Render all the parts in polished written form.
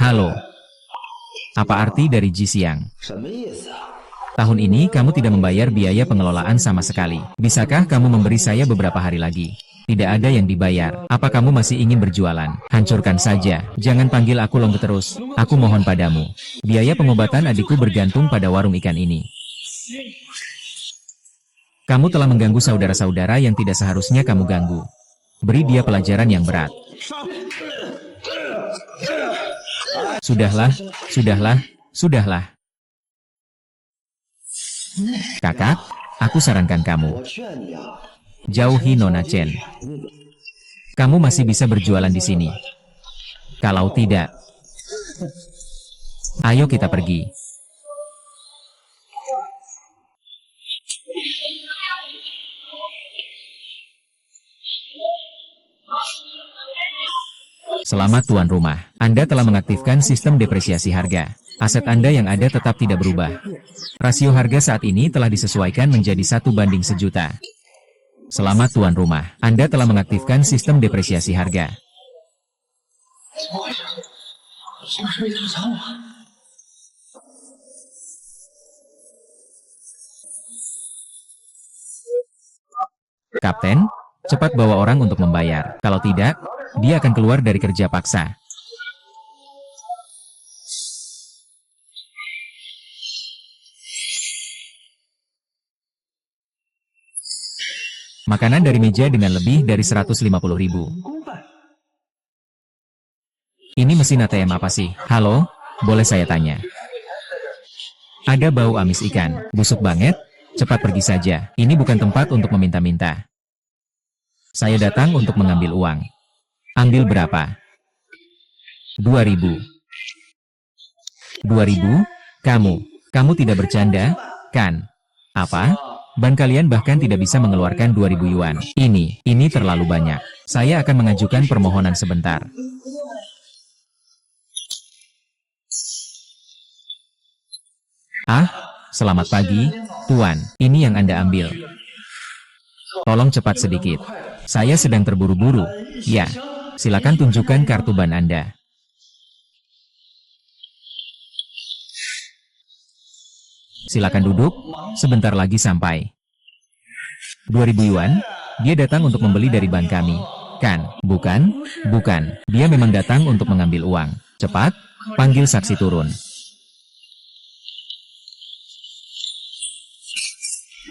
Halo, apa arti dari Jisiang? 什么意思啊？ Tahun ini kamu tidak membayar biaya pengelolaan sama sekali. Bisakah kamu memberi saya beberapa hari lagi? Tidak ada yang dibayar. Apa kamu masih ingin berjualan? Hancurkan saja. Jangan panggil aku Longge terus. Aku mohon padamu. Biaya pengobatan adikku bergantung pada warung ikan ini. Kamu telah mengganggu saudara-saudara yang tidak seharusnya kamu ganggu. Beri dia pelajaran yang berat. Sudahlah, sudahlah, sudahlah. Kakak, aku sarankan kamu. 我劝你啊， Jauhi Nona Chen. Kamu masih bisa berjualan di sini. Kalau tidak, ayo kita pergi. Selamat tuan rumah. Anda telah mengaktifkan sistem depresiasi harga. Aset Anda yang ada tetap tidak berubah. Rasio harga saat ini telah disesuaikan menjadi 1:1.000.000. Selamat tuan rumah. Anda telah mengaktifkan sistem depresiasi harga. Kapten, cepat bawa orang untuk membayar. Kalau tidak, dia akan keluar dari kerja paksa. Makanan dari meja dengan lebih dari 150.000. 公办。 Ini mesin ATM apa sih? Halo, boleh saya tanya? Ada bau amis ikan, busuk banget? Cepat pergi saja, ini bukan tempat untuk meminta-minta. Saya datang untuk mengambil uang. Ambil berapa? 2.000. 2.000? Kamu tidak bercanda, kan? Apa? Ban kalian bahkan tidak bisa mengeluarkan 2.000 yuan. Ini terlalu banyak. Saya akan mengajukan permohonan sebentar. Ah, selamat pagi, Tuan. Ini yang Anda ambil. Tolong cepat sedikit. Saya sedang terburu-buru. Ya, silakan tunjukkan kartu ban Anda. Silakan duduk, sebentar lagi sampai. 2.000 yuan, dia datang untuk membeli dari ban kami. Kan, bukan? Bukan, dia memang datang untuk mengambil uang. Cepat, panggil saksi turun.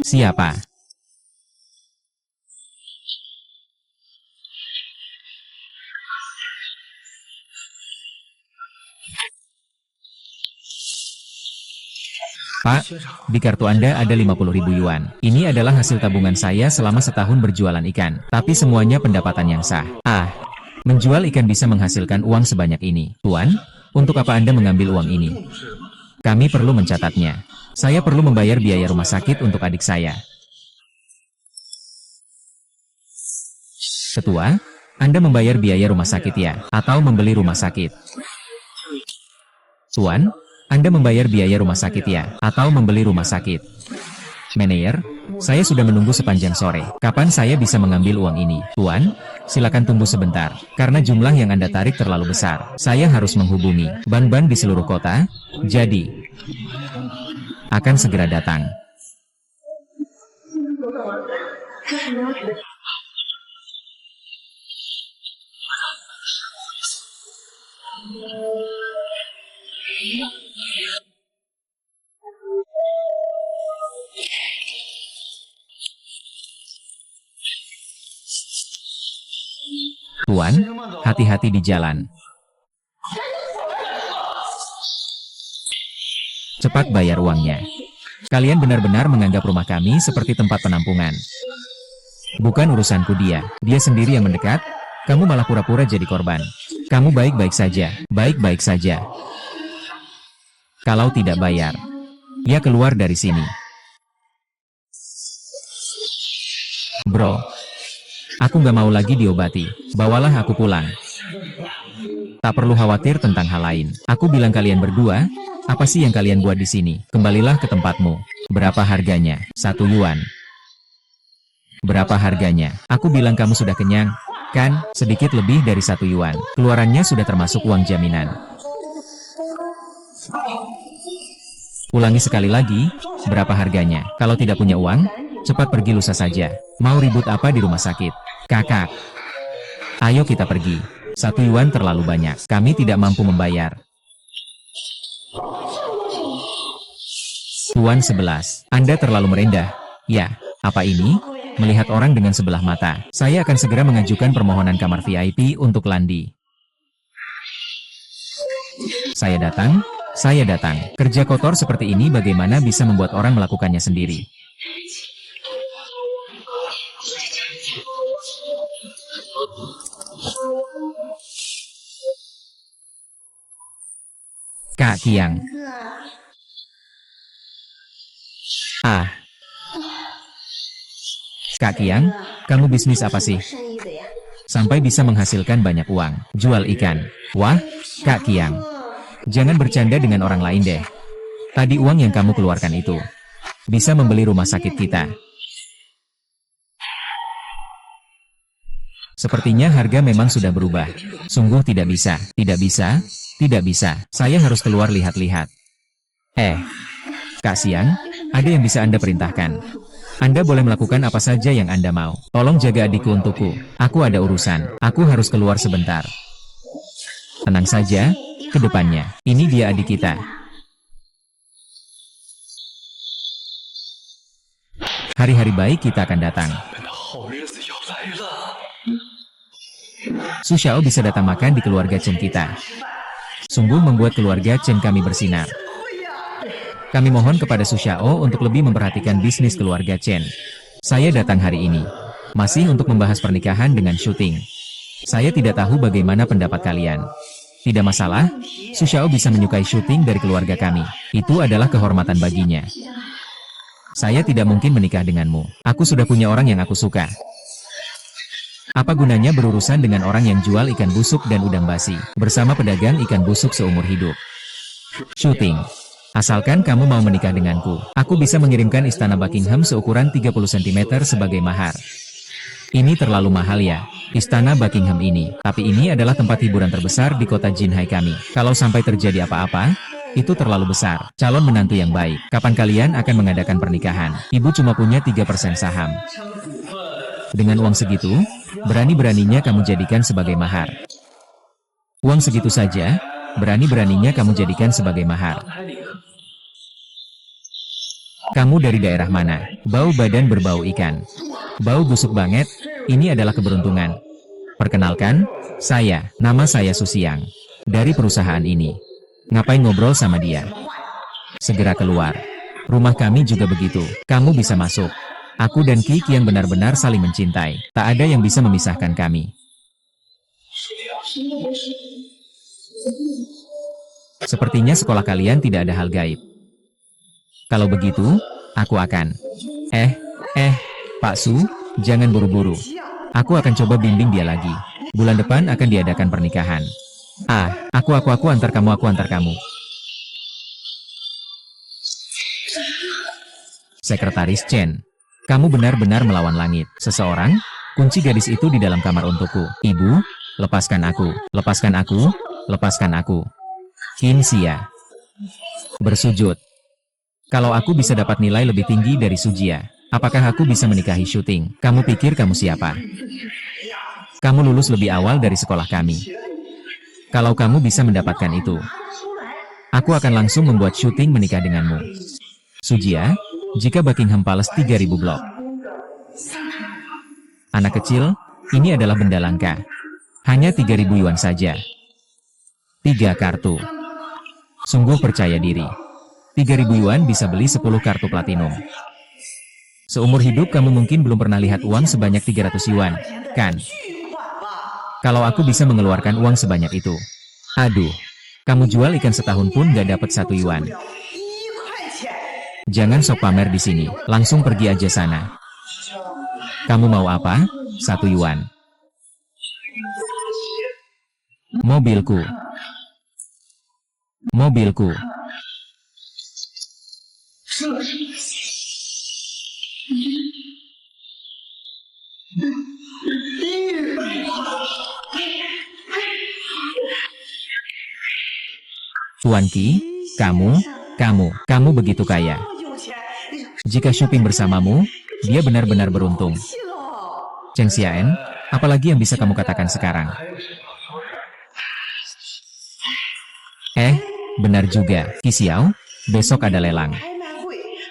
Siapa? Pak, di kartu Anda ada 50.000 yuan. Ini adalah hasil tabungan saya selama setahun berjualan ikan. Tapi semuanya pendapatan yang sah. Ah, menjual ikan bisa menghasilkan uang sebanyak ini. Tuan, untuk apa Anda mengambil uang ini? Kami perlu mencatatnya. Saya perlu membayar biaya rumah sakit untuk adik saya. Ketua, Anda membayar biaya rumah sakit ya? Atau membeli rumah sakit? Tuan, Anda membayar biaya rumah sakit ya? Atau membeli rumah sakit? Manajer, saya sudah menunggu sepanjang sore. Kapan saya bisa mengambil uang ini? Tuan, silakan tunggu sebentar. Karena jumlah yang Anda tarik terlalu besar. Saya harus menghubungi ban-ban di seluruh kota. Jadi, akan segera datang. Tuan, hati-hati di jalan. Cepat bayar uangnya. Kalian benar-benar menganggap rumah kami seperti tempat penampungan. Bukan urusanku dia. Dia sendiri yang mendekat. Kamu malah pura-pura jadi korban. Kamu baik-baik saja. Baik-baik saja. Kalau tidak bayar, ya keluar dari sini. Bro, aku nggak mau lagi diobati. Bawalah aku pulang. Tak perlu khawatir tentang hal lain. Aku bilang kalian berdua, apa sih yang kalian buat di sini? Kembalilah ke tempatmu. Berapa harganya? 1 yuan. Berapa harganya? Aku bilang kamu sudah kenyang, kan? Sedikit lebih dari 1 yuan. Keluarannya sudah termasuk uang jaminan. Ulangi sekali lagi, berapa harganya? Kalau tidak punya uang, cepat pergi lusa saja. Mau ribut apa di rumah sakit? Kakak. Ayo kita pergi. 1 yuan terlalu banyak. Kami tidak mampu membayar. Tuan 11. Anda terlalu merendah. Ya, apa ini? Melihat orang dengan sebelah mata. Saya akan segera mengajukan permohonan kamar VIP untuk Landi. Saya datang. Kerja kotor seperti ini bagaimana bisa membuat orang melakukannya sendiri? Kak Kiang. Ah. Kak Kiang, kamu bisnis apa sih? Sampai bisa menghasilkan banyak uang. Jual ikan. Wah, Kak Kiang. Jangan bercanda dengan orang lain deh. Tadi uang yang kamu keluarkan itu bisa membeli rumah sakit kita. Sepertinya harga memang sudah berubah. Sungguh tidak bisa. Saya harus keluar lihat-lihat. Kak Siang, ada yang bisa Anda perintahkan? Anda boleh melakukan apa saja yang Anda mau. Tolong jaga adikku untukku. Aku ada urusan. Aku harus keluar sebentar. Tenang saja, ke depannya. Ini dia adik kita. Hari-hari baik kita akan datang. Su Xiao bisa datang makan di keluarga Chen kita. Sungguh membuat keluarga Chen kami bersinar. Kami mohon kepada Su Xiao untuk lebih memperhatikan bisnis keluarga Chen. Saya datang hari ini masih untuk membahas pernikahan dengan syuting. Saya tidak tahu bagaimana pendapat kalian. Tidak masalah, Su Xiao bisa menyukai syuting dari keluarga kami. Itu adalah kehormatan baginya. Saya tidak mungkin menikah denganmu. Aku sudah punya orang yang aku suka. Apa gunanya berurusan dengan orang yang jual ikan busuk dan udang basi, bersama pedagang ikan busuk seumur hidup? Syuting. Asalkan kamu mau menikah denganku, aku bisa mengirimkan istana Buckingham seukuran 30 cm sebagai mahar. Ini terlalu mahal ya, istana Buckingham ini. Tapi ini adalah tempat hiburan terbesar di kota Jinhai kami. Kalau sampai terjadi apa-apa, itu terlalu besar. Calon menantu yang baik. Kapan kalian akan mengadakan pernikahan? Ibu cuma punya 3% saham. Dengan uang segitu, berani-beraninya kamu jadikan sebagai mahar. Uang segitu saja, berani-beraninya kamu jadikan sebagai mahar. Kamu dari daerah mana? Bau badan berbau ikan. Bau busuk banget, ini adalah keberuntungan. Perkenalkan, nama saya Su Xiang. Dari perusahaan ini. Ngapain ngobrol sama dia? Segera keluar. Rumah kami juga begitu, kamu bisa masuk. Aku dan Qi yang benar-benar saling mencintai. Tak ada yang bisa memisahkan kami. Sepertinya sekolah kalian tidak ada hal gaib. Kalau begitu, aku akan... Pak Su, jangan buru-buru. Aku akan coba bimbing dia lagi. Bulan depan akan diadakan pernikahan. Aku antar kamu. Sekretaris Chen, kamu benar-benar melawan langit. Seseorang, kunci gadis itu di dalam kamar untukku. Ibu, lepaskan aku. Qin Xia bersujud. Kalau aku bisa dapat nilai lebih tinggi dari Sujia, apakah aku bisa menikahi syuting? Kamu pikir kamu siapa? Kamu lulus lebih awal dari sekolah kami. Kalau kamu bisa mendapatkan itu, aku akan langsung membuat syuting menikah denganmu. Sujia, jika Buckingham Palace 3000 blok. Anak kecil, ini adalah benda langka. Hanya 3000 yuan saja. 3 kartu. Sungguh percaya diri. 3000 yuan bisa beli 10 kartu platinum. Seumur hidup kamu mungkin belum pernah lihat uang sebanyak 300 yuan, kan? Kalau aku bisa mengeluarkan uang sebanyak itu. Aduh, kamu jual ikan setahun pun gak dapat 1 yuan. Jangan sok pamer di sini, langsung pergi aja sana. Kamu mau apa? 1 yuan. Mobilku. Tuan Qi, kamu Kamu begitu kaya. Jika shopping bersamamu, dia benar-benar beruntung. Cheng Xiaen, apalagi yang bisa kamu katakan sekarang? Benar juga, Qi Xiao, besok ada lelang.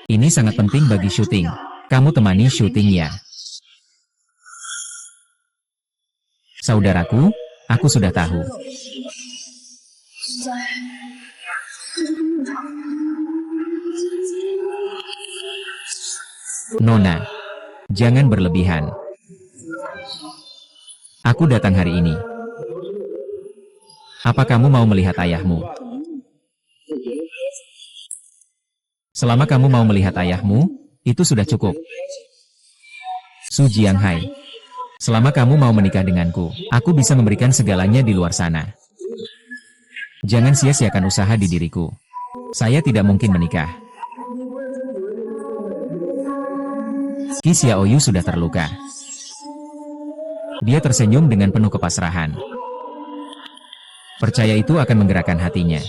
Ini sangat penting bagi syuting. Kamu temani syuting ya. Saudaraku, aku sudah tahu. Nona, jangan berlebihan. Aku datang hari ini. Apa kamu mau melihat ayahmu? Selama kamu mau melihat ayahmu, itu sudah cukup. Su Jianghai, selama kamu mau menikah denganku, aku bisa memberikan segalanya di luar sana. Jangan sia-siakan usaha di diriku. Saya tidak mungkin menikah. Qi Xiaoyu sudah terluka. Dia tersenyum dengan penuh kepasrahan. Percaya itu akan menggerakkan hatinya.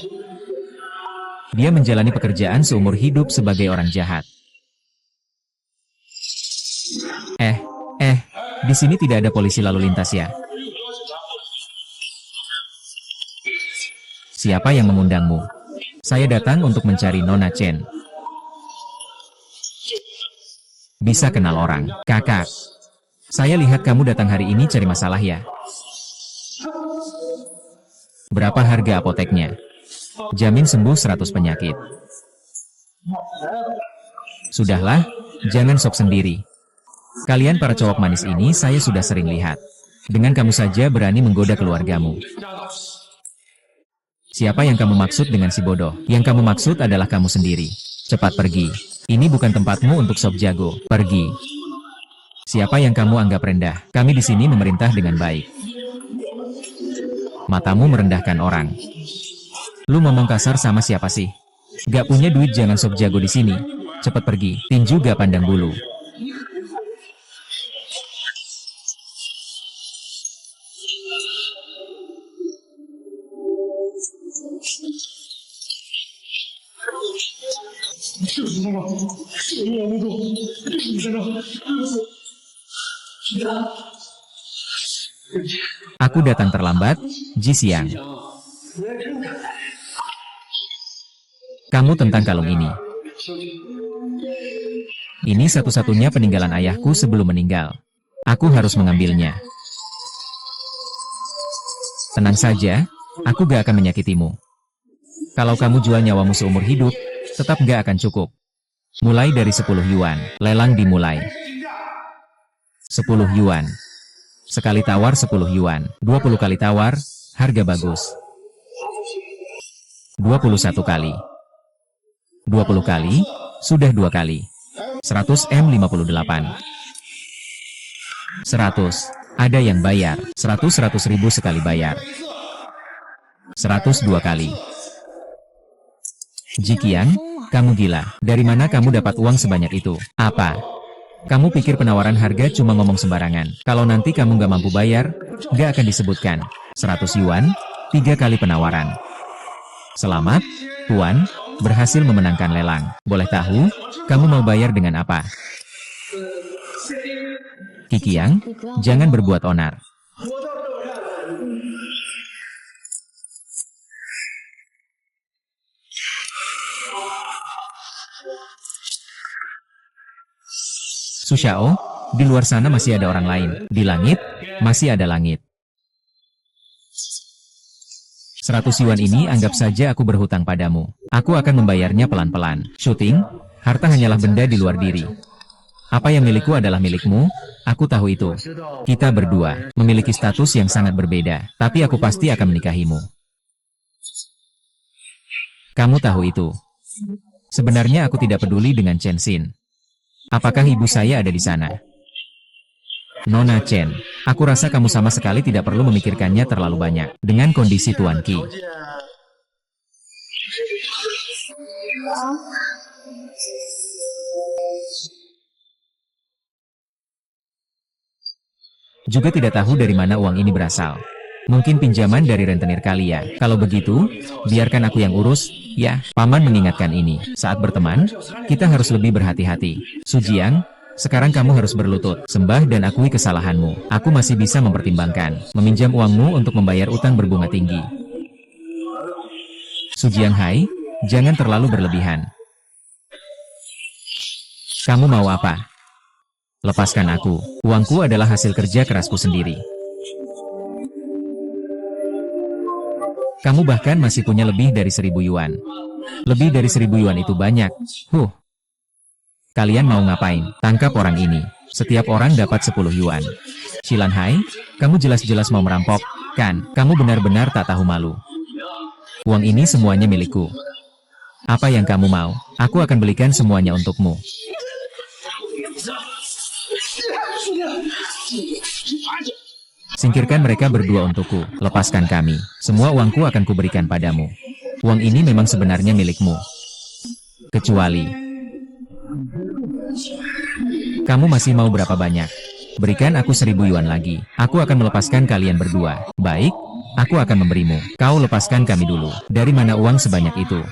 Dia menjalani pekerjaan seumur hidup sebagai orang jahat. Di sini tidak ada polisi lalu lintas ya? Siapa yang mengundangmu? Saya datang untuk mencari Nona Chen. Bisa kenal orang, kakak. Saya lihat kamu datang hari ini cari masalah ya. Berapa harga apoteknya? Jamin sembuh 100 penyakit. Sudahlah, jangan sok sendiri. Kalian para cowok manis ini saya sudah sering lihat. Dengan kamu saja berani menggoda keluargamu. Siapa yang kamu maksud dengan si bodoh? Yang kamu maksud adalah kamu sendiri. Cepat pergi. Ini bukan tempatmu untuk sok jago. Pergi. Siapa yang kamu anggap rendah? Kami di sini memerintah dengan baik. Matamu merendahkan orang. Lu ngomong kasar sama siapa sih? Gak punya duit jangan sok jago di sini. Cepat pergi. Tinju gak pandang bulu. Aku datang terlambat, Ji Xiang. Kamu tentang kalung ini. Ini satu-satunya peninggalan ayahku sebelum meninggal. Aku harus mengambilnya. Tenang saja, aku gak akan menyakitimu. Kalau kamu jual nyawamu seumur hidup, tetap gak akan cukup. Mulai dari 10 yuan, lelang dimulai. 10 yuan. Sekali tawar 10 yuan, 20 kali tawar, harga bagus. 21 kali. 20 kali, sudah 2 kali. 100 M 58. 100, ada yang bayar. 100 ribu sekali bayar. 102 kali. Jikian, kamu gila. Dari mana kamu dapat uang sebanyak itu? Apa? Kamu pikir penawaran harga cuma ngomong sembarangan? Kalau nanti kamu nggak mampu bayar, nggak akan disebutkan. 100 yuan, 3 kali penawaran. Selamat, Tuan, berhasil memenangkan lelang. Boleh tahu, kamu mau bayar dengan apa? Kikiang, jangan berbuat onar. Su Xiao, di luar sana masih ada orang lain. Di langit, masih ada langit. 100 yuan ini anggap saja aku berhutang padamu. Aku akan membayarnya pelan-pelan. Syuting, harta hanyalah benda di luar diri. Apa yang milikku adalah milikmu, aku tahu itu. Kita berdua memiliki status yang sangat berbeda, tapi aku pasti akan menikahimu. Kamu tahu itu. Sebenarnya aku tidak peduli dengan Chen Xin. Apakah ibu saya ada di sana? Nona Chen, aku rasa kamu sama sekali tidak perlu memikirkannya terlalu banyak. Dengan kondisi Tuan Qi. Juga tidak tahu dari mana uang ini berasal. Mungkin pinjaman dari rentenir kali ya. Kalau begitu, biarkan aku yang urus, ya. Paman mengingatkan ini. Saat berteman, kita harus lebih berhati-hati. Sujiang, sekarang kamu harus berlutut, sembah dan akui kesalahanmu. Aku masih bisa mempertimbangkan, meminjam uangmu untuk membayar utang berbunga tinggi. Sujiang Hai, jangan terlalu berlebihan. Kamu mau apa? Lepaskan aku. Uangku adalah hasil kerja kerasku sendiri. Kamu bahkan masih punya lebih dari 1.000 yuan. Lebih dari 1.000 yuan itu banyak. Kalian mau ngapain? Tangkap orang ini. Setiap orang dapat 10 yuan. Shilan Hai, kamu jelas-jelas mau merampok, kan? Kamu benar-benar tak tahu malu. Uang ini semuanya milikku. Apa yang kamu mau? Aku akan belikan semuanya untukmu. Singkirkan mereka berdua untukku. Lepaskan kami. Semua uangku akan kuberikan padamu. Uang ini memang sebenarnya milikmu. Kecuali kamu masih mau berapa banyak? Berikan aku 1.000 yuan lagi. Aku akan melepaskan kalian berdua. Baik, aku akan memberimu. Kau lepaskan kami dulu. Dari mana uang sebanyak itu?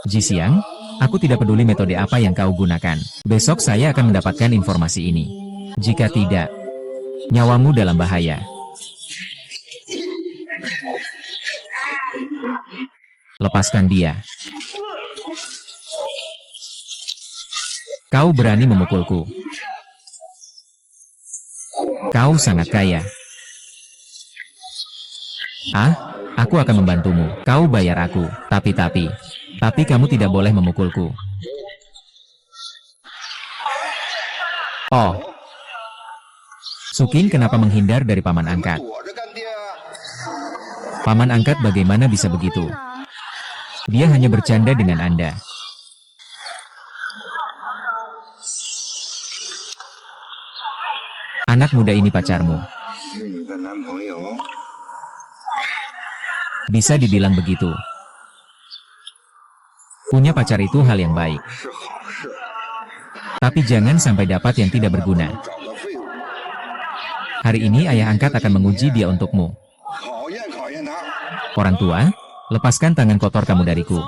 Jisiang, aku tidak peduli metode apa yang kau gunakan. Besok saya akan mendapatkan informasi ini. Jika tidak, nyawamu dalam bahaya. Lepaskan dia. Kau berani memukulku. Kau sangat kaya. Aku akan membantumu. Kau bayar aku. Tapi kamu tidak boleh memukulku. Oh. Suking kenapa menghindar dari paman angkat? Paman angkat bagaimana bisa begitu? Dia hanya bercanda dengan Anda. Anak muda ini pacarmu. Bisa dibilang begitu. Punya pacar itu hal yang baik. Tapi jangan sampai dapat yang tidak berguna. Hari ini ayah angkat akan menguji dia untukmu. Orang tua, lepaskan tangan kotor kamu dariku.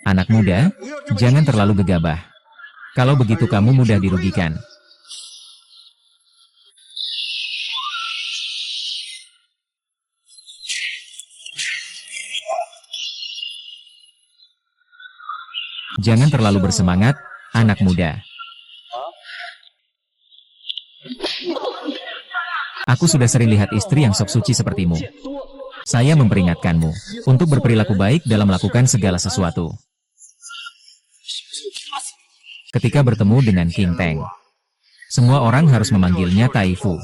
Anak muda, jangan terlalu gegabah. Kalau begitu kamu mudah dirugikan. Jangan terlalu bersemangat, anak muda. Aku sudah sering lihat istri yang sok suci sepertimu. Saya memperingatkanmu untuk berperilaku baik dalam melakukan segala sesuatu. Ketika bertemu dengan King Teng, semua orang harus memanggilnya Taifu.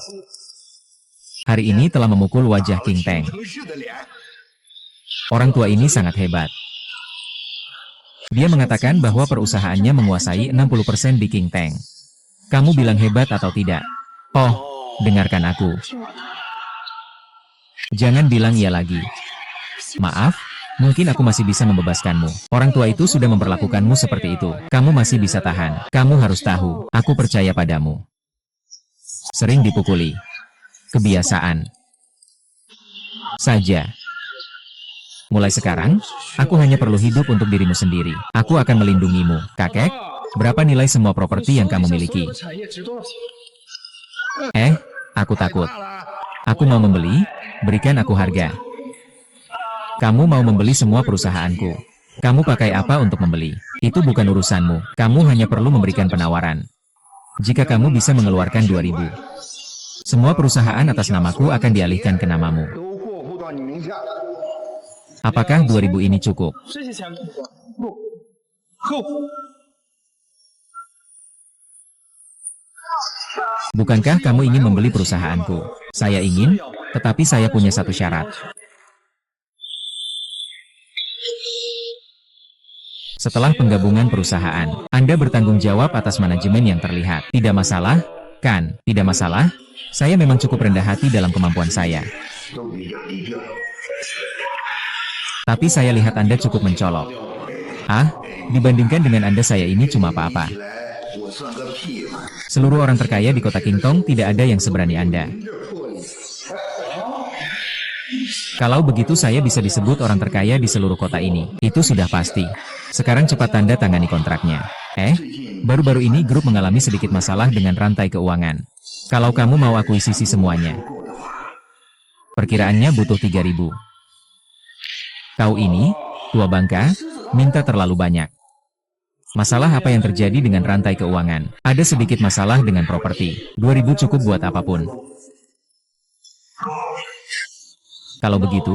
Hari ini telah memukul wajah King Teng. Orang tua ini sangat hebat. Dia mengatakan bahwa perusahaannya menguasai 60% di King Teng. Kamu bilang hebat atau tidak? Oh, dengarkan aku. Jangan bilang iya lagi. Maaf, mungkin aku masih bisa membebaskanmu. Orang tua itu sudah memperlakukanmu seperti itu. Kamu masih bisa tahan. Kamu harus tahu, aku percaya padamu. Sering dipukuli. Kebiasaan saja. Mulai sekarang, aku hanya perlu hidup untuk dirimu sendiri. Aku akan melindungimu. Kakek, berapa nilai semua properti yang kamu miliki? Aku takut. Aku mau membeli, berikan aku harga. Kamu mau membeli semua perusahaanku. Kamu pakai apa untuk membeli? Itu bukan urusanmu. Kamu hanya perlu memberikan penawaran. Jika kamu bisa mengeluarkan 2.000, semua perusahaan atas namaku akan dialihkan ke namamu. Apakah 2.000 ini cukup? Bukankah kamu ingin membeli perusahaanku? Saya ingin, tetapi saya punya satu syarat. Setelah penggabungan perusahaan, Anda bertanggung jawab atas manajemen yang terlihat. Tidak masalah, kan? Tidak masalah, saya memang cukup rendah hati dalam kemampuan saya. Tapi saya lihat Anda cukup mencolok. Dibandingkan dengan Anda saya ini cuma apa-apa. 我算个屁嘛！ Seluruh orang terkaya di kota Kingtong tidak ada yang seberani Anda. Kalau begitu saya bisa disebut orang terkaya di seluruh kota ini. Itu sudah pasti. Sekarang cepat tanda tangani kontraknya. Baru-baru ini grup mengalami sedikit masalah dengan rantai keuangan. Kalau kamu mau akuisisi semuanya, perkiraannya butuh 3.000. Kau ini, tua bangka, minta terlalu banyak. Masalah apa yang terjadi dengan rantai keuangan? Ada sedikit masalah dengan properti. 2.000 cukup buat apapun. Kalau begitu,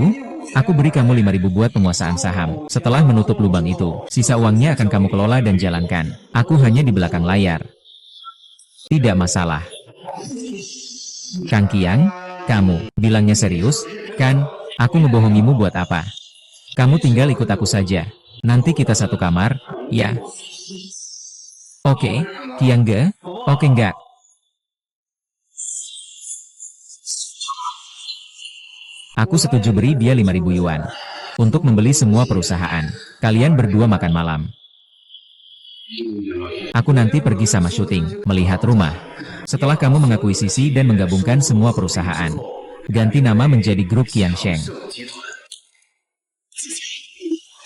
aku beri kamu 5.000 buat penguasaan saham. Setelah menutup lubang itu, sisa uangnya akan kamu kelola dan jalankan. Aku hanya di belakang layar. Tidak masalah. Kang Kiang, kamu, bilangnya serius, kan? Aku ngebohongimu buat apa? Kamu tinggal ikut aku saja. Nanti kita satu kamar, ya? Oke, Kiang Ge? Oke enggak? Aku setuju beri dia 5.000 yuan. Untuk membeli semua perusahaan. Kalian berdua makan malam. Aku nanti pergi sama syuting, melihat rumah. Setelah kamu mengakuisisi dan menggabungkan semua perusahaan. Ganti nama menjadi grup Qiansheng.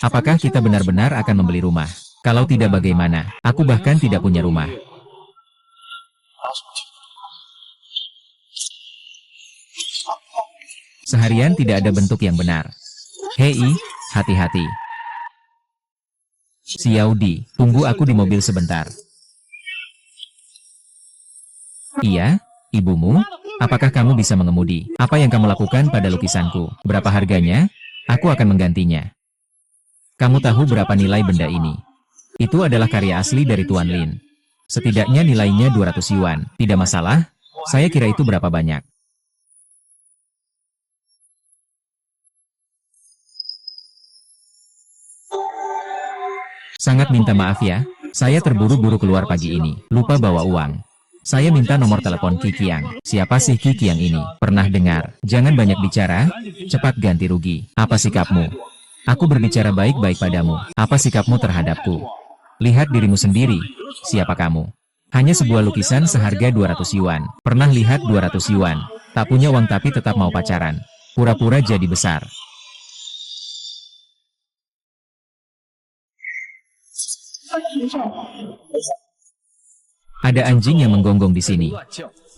Apakah kita benar-benar akan membeli rumah? Kalau tidak bagaimana? Aku bahkan tidak punya rumah. Seharian tidak ada bentuk yang benar. Hei, hati-hati. Xiaodi, tunggu aku di mobil sebentar. Iya, ibumu? Apakah kamu bisa mengemudi? Apa yang kamu lakukan pada lukisanku? Berapa harganya? Aku akan menggantinya. Kamu tahu berapa nilai benda ini? Itu adalah karya asli dari Tuan Lin. Setidaknya nilainya 200 yuan. Tidak masalah? Saya kira itu berapa banyak? Sangat minta maaf ya, saya terburu-buru keluar pagi ini, lupa bawa uang. Saya minta nomor telepon Qi Qiang. Siapa sih Qi Qiang ini? Pernah dengar? Jangan banyak bicara, cepat ganti rugi. Apa sikapmu? Aku berbicara baik-baik padamu. Apa sikapmu terhadapku? Lihat dirimu sendiri. Siapa kamu? Hanya sebuah lukisan seharga 200 yuan. Pernah lihat 200 yuan? Tak punya uang tapi tetap mau pacaran. Pura-pura jadi besar. Ada anjing yang menggonggong di sini.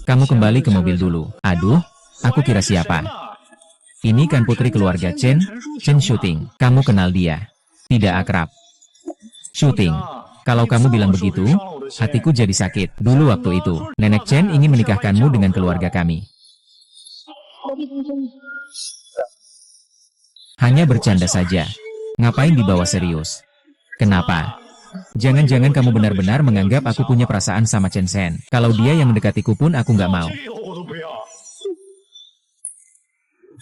Kamu kembali ke mobil dulu. Aduh, aku kira siapa? Ini kan putri keluarga Chen, Chen Shooting. Kamu kenal dia? Tidak akrab. Shooting. Kalau kamu bilang begitu, hatiku jadi sakit. Dulu waktu itu, Nenek Chen ingin menikahkanmu dengan keluarga kami. Hanya bercanda saja. Ngapain dibawa serius? Kenapa? Jangan-jangan kamu benar-benar menganggap aku punya perasaan sama Chen Shen. Kalau dia yang mendekatiku pun aku nggak mau.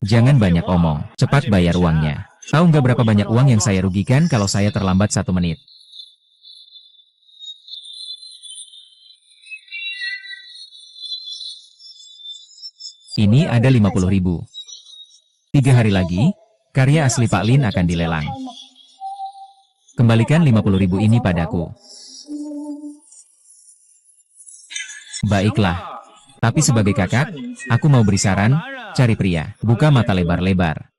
Jangan banyak omong. Cepat bayar uangnya. Tahu nggak berapa banyak uang yang saya rugikan kalau saya terlambat 1 menit? Ini ada 50.000. 3 hari lagi, karya asli Pak Lin akan dilelang. Kembalikan 50.000 ini padaku. Baiklah. Tapi sebagai kakak, aku mau beri saran, cari pria, buka mata lebar-lebar.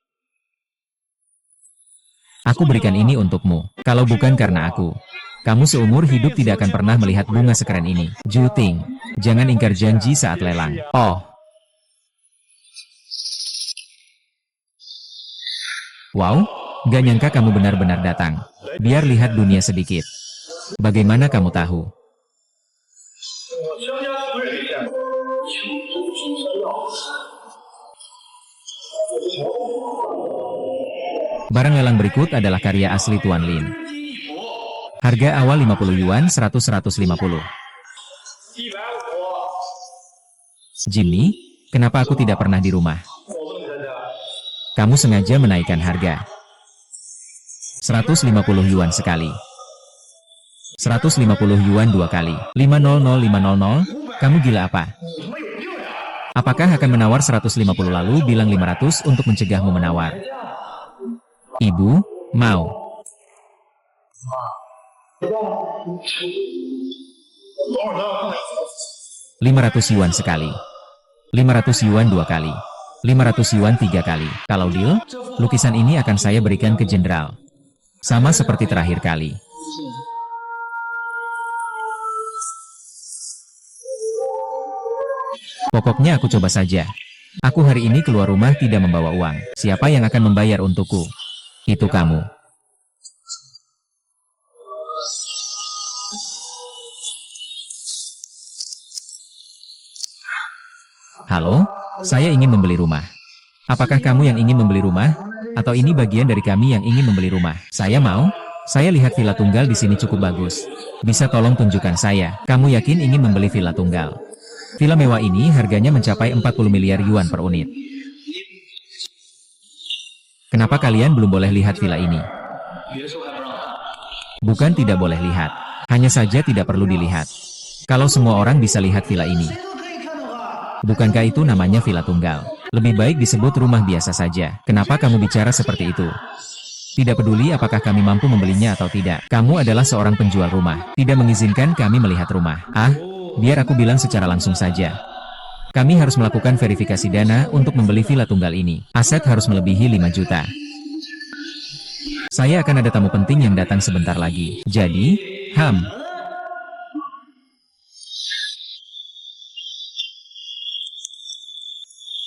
Aku berikan ini untukmu. Kalau bukan karena aku, kamu seumur hidup tidak akan pernah melihat bunga sekeren ini. Juting, jangan ingkar janji saat lelang. Oh. Wow, gak nyangka kamu benar-benar datang. Biar lihat dunia sedikit. Bagaimana kamu tahu? Barang lelang berikut adalah karya asli Tuan Lin. Harga awal 50 yuan, 100-150. Jimmy, kenapa aku tidak pernah di rumah? Kamu sengaja menaikkan harga. 150 yuan sekali. 150 yuan 2 kali. 500, kamu gila apa? Apakah akan menawar 150 lalu bilang 500 untuk mencegahmu menawar? Ibu, mau. 500 yuan sekali. 500 yuan 2 kali. 500 yuan 3 kali. Kalau deal, lukisan ini akan saya berikan ke jenderal. Sama seperti terakhir kali. Pokoknya aku coba saja. Aku hari ini keluar rumah tidak membawa uang. Siapa yang akan membayar untukku? Itu kamu. Halo, saya ingin membeli rumah. Apakah kamu yang ingin membeli rumah? Atau ini bagian dari kami yang ingin membeli rumah? Saya mau. Saya lihat villa tunggal di sini cukup bagus. Bisa tolong tunjukkan saya. Kamu yakin ingin membeli villa tunggal? Villa mewah ini harganya mencapai 40 miliar yuan per unit. Kenapa kalian belum boleh lihat villa ini? Bukan tidak boleh lihat. Hanya saja tidak perlu dilihat. Kalau semua orang bisa lihat villa ini. Bukankah itu namanya villa tunggal? Lebih baik disebut rumah biasa saja. Kenapa kamu bicara seperti itu? Tidak peduli apakah kami mampu membelinya atau tidak. Kamu adalah seorang penjual rumah. Tidak mengizinkan kami melihat rumah. Biar aku bilang secara langsung saja. Kami harus melakukan verifikasi dana untuk membeli villa tunggal ini. Aset harus melebihi 5 juta. Saya akan ada tamu penting yang datang sebentar lagi. Jadi,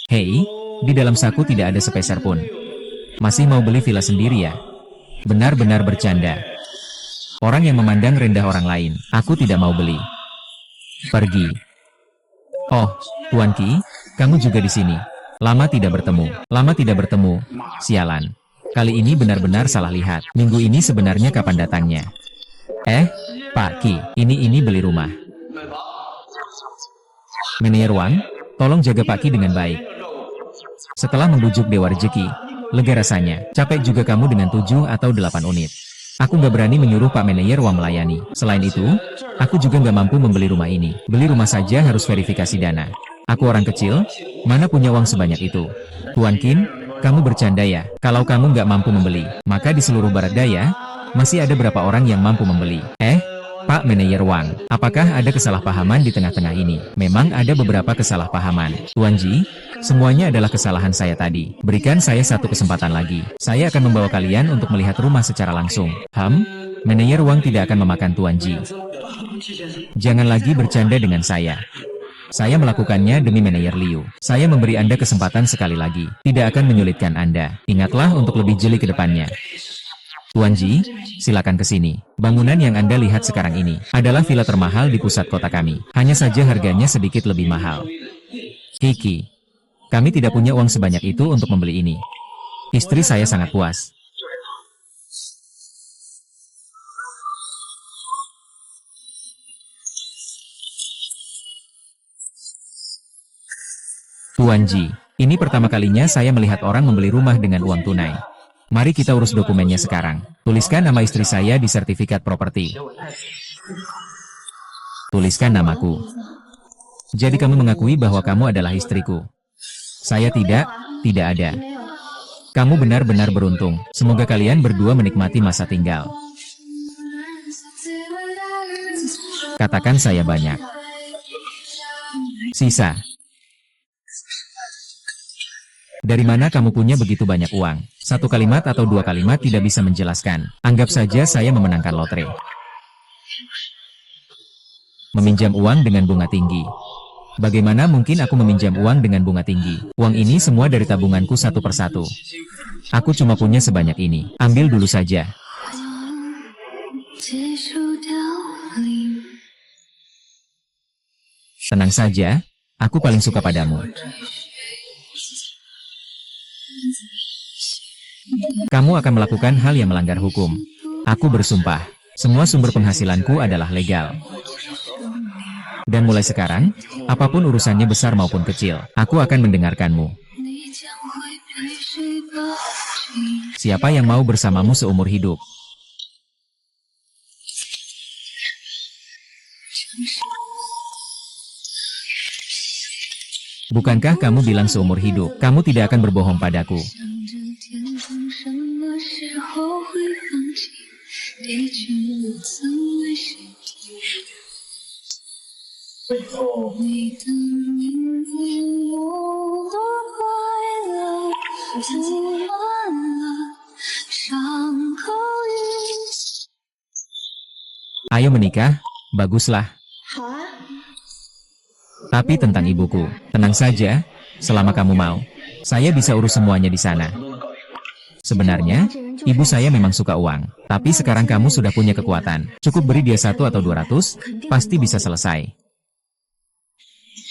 Hei, di dalam saku tidak ada sepeser pun. Masih mau beli villa sendiri ya? Benar-benar bercanda. Orang yang memandang rendah orang lain. Aku tidak mau beli. Pergi. Oh, Tuan Qi, kamu juga di sini. Lama tidak bertemu. Lama tidak bertemu. Sialan. Kali ini benar-benar salah lihat. Minggu ini sebenarnya kapan datangnya? Pak Qi, ini beli rumah. Manajer Wang, tolong jaga Pak Qi dengan baik. Setelah membujuk Dewa Rezeki, lega rasanya. Capek juga kamu dengan 7 atau 8 unit. Aku nggak berani menyuruh Pak Manajer Wang melayani. Selain itu, aku juga nggak mampu membeli rumah ini. Beli rumah saja harus verifikasi dana. Aku orang kecil, mana punya uang sebanyak itu. Tuan Qin, kamu bercanda ya? Kalau kamu nggak mampu membeli, maka di seluruh barat daya, masih ada berapa orang yang mampu membeli? Pak Manajer Wang, apakah ada kesalahpahaman di tengah-tengah ini? Memang ada beberapa kesalahpahaman. Tuan Ji, semuanya adalah kesalahan saya tadi. Berikan saya satu kesempatan lagi. Saya akan membawa kalian untuk melihat rumah secara langsung. Manajer Wang tidak akan memakan Tuan Ji. Jangan lagi bercanda dengan saya. Saya melakukannya demi Manajer Liu. Saya memberi Anda kesempatan sekali lagi. Tidak akan menyulitkan Anda. Ingatlah untuk lebih jeli ke depannya. Tuan Ji, silakan ke sini. Bangunan yang Anda lihat sekarang ini adalah villa termahal di pusat kota kami. Hanya saja harganya sedikit lebih mahal. Hiki, kami tidak punya uang sebanyak itu untuk membeli ini. Istri saya sangat puas. Tuan Ji, ini pertama kalinya saya melihat orang membeli rumah dengan uang tunai. Mari kita urus dokumennya sekarang. Tuliskan nama istri saya di sertifikat properti. Tuliskan namaku. Jadi kamu mengakui bahwa kamu adalah istriku. Saya tidak ada. Kamu benar-benar beruntung. Semoga kalian berdua menikmati masa tinggal. Katakan saya banyak. Sisa. Dari mana kamu punya begitu banyak uang? Satu kalimat atau 2 kalimat tidak bisa menjelaskan. Anggap saja saya memenangkan lotre. Meminjam uang dengan bunga tinggi. Bagaimana mungkin aku meminjam uang dengan bunga tinggi? Uang ini semua dari tabunganku satu persatu. Aku cuma punya sebanyak ini. Ambil dulu saja. Tenang saja, aku paling suka padamu. Kamu akan melakukan hal yang melanggar hukum. Aku bersumpah, semua sumber penghasilanku adalah legal. Dan mulai sekarang, apapun urusannya besar maupun kecil, aku akan mendengarkanmu. Siapa yang mau bersamamu seumur hidup? Bukankah kamu bilang seumur hidup? Kamu tidak akan berbohong padaku. 你的名字有多快乐，涂满了伤口里。 Ayo menikah, baguslah. 好啊， Tapi tentang ibuku, tenang saja, selama kamu mau. Saya bisa urus semuanya di sana. Sebenarnya, ibu saya memang suka uang, tapi sekarang kamu sudah punya kekuatan. Cukup beri dia 1 atau 200, pasti bisa selesai.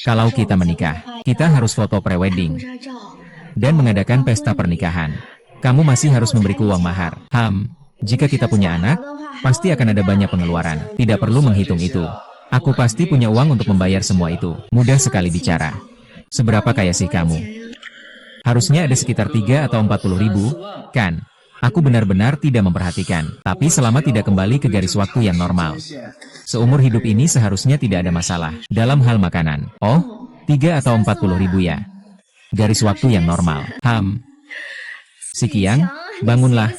Kalau kita menikah, kita harus foto prewedding 拍照。 dan mengadakan pesta pernikahan. Kamu masih harus memberiku uang mahar. Jika kita punya anak, pasti akan ada banyak pengeluaran. Tidak perlu menghitung itu. Aku pasti punya uang untuk membayar semua itu. Mudah sekali bicara. Seberapa kaya sih kamu? Harusnya ada sekitar 3 atau 40 ribu, kan? Aku benar-benar tidak memperhatikan. Tapi selama tidak kembali ke garis waktu yang normal. Seumur hidup ini seharusnya tidak ada masalah. Dalam hal makanan. Oh, 3 atau 40 ribu ya. Garis waktu yang normal. Si Qiang, bangunlah.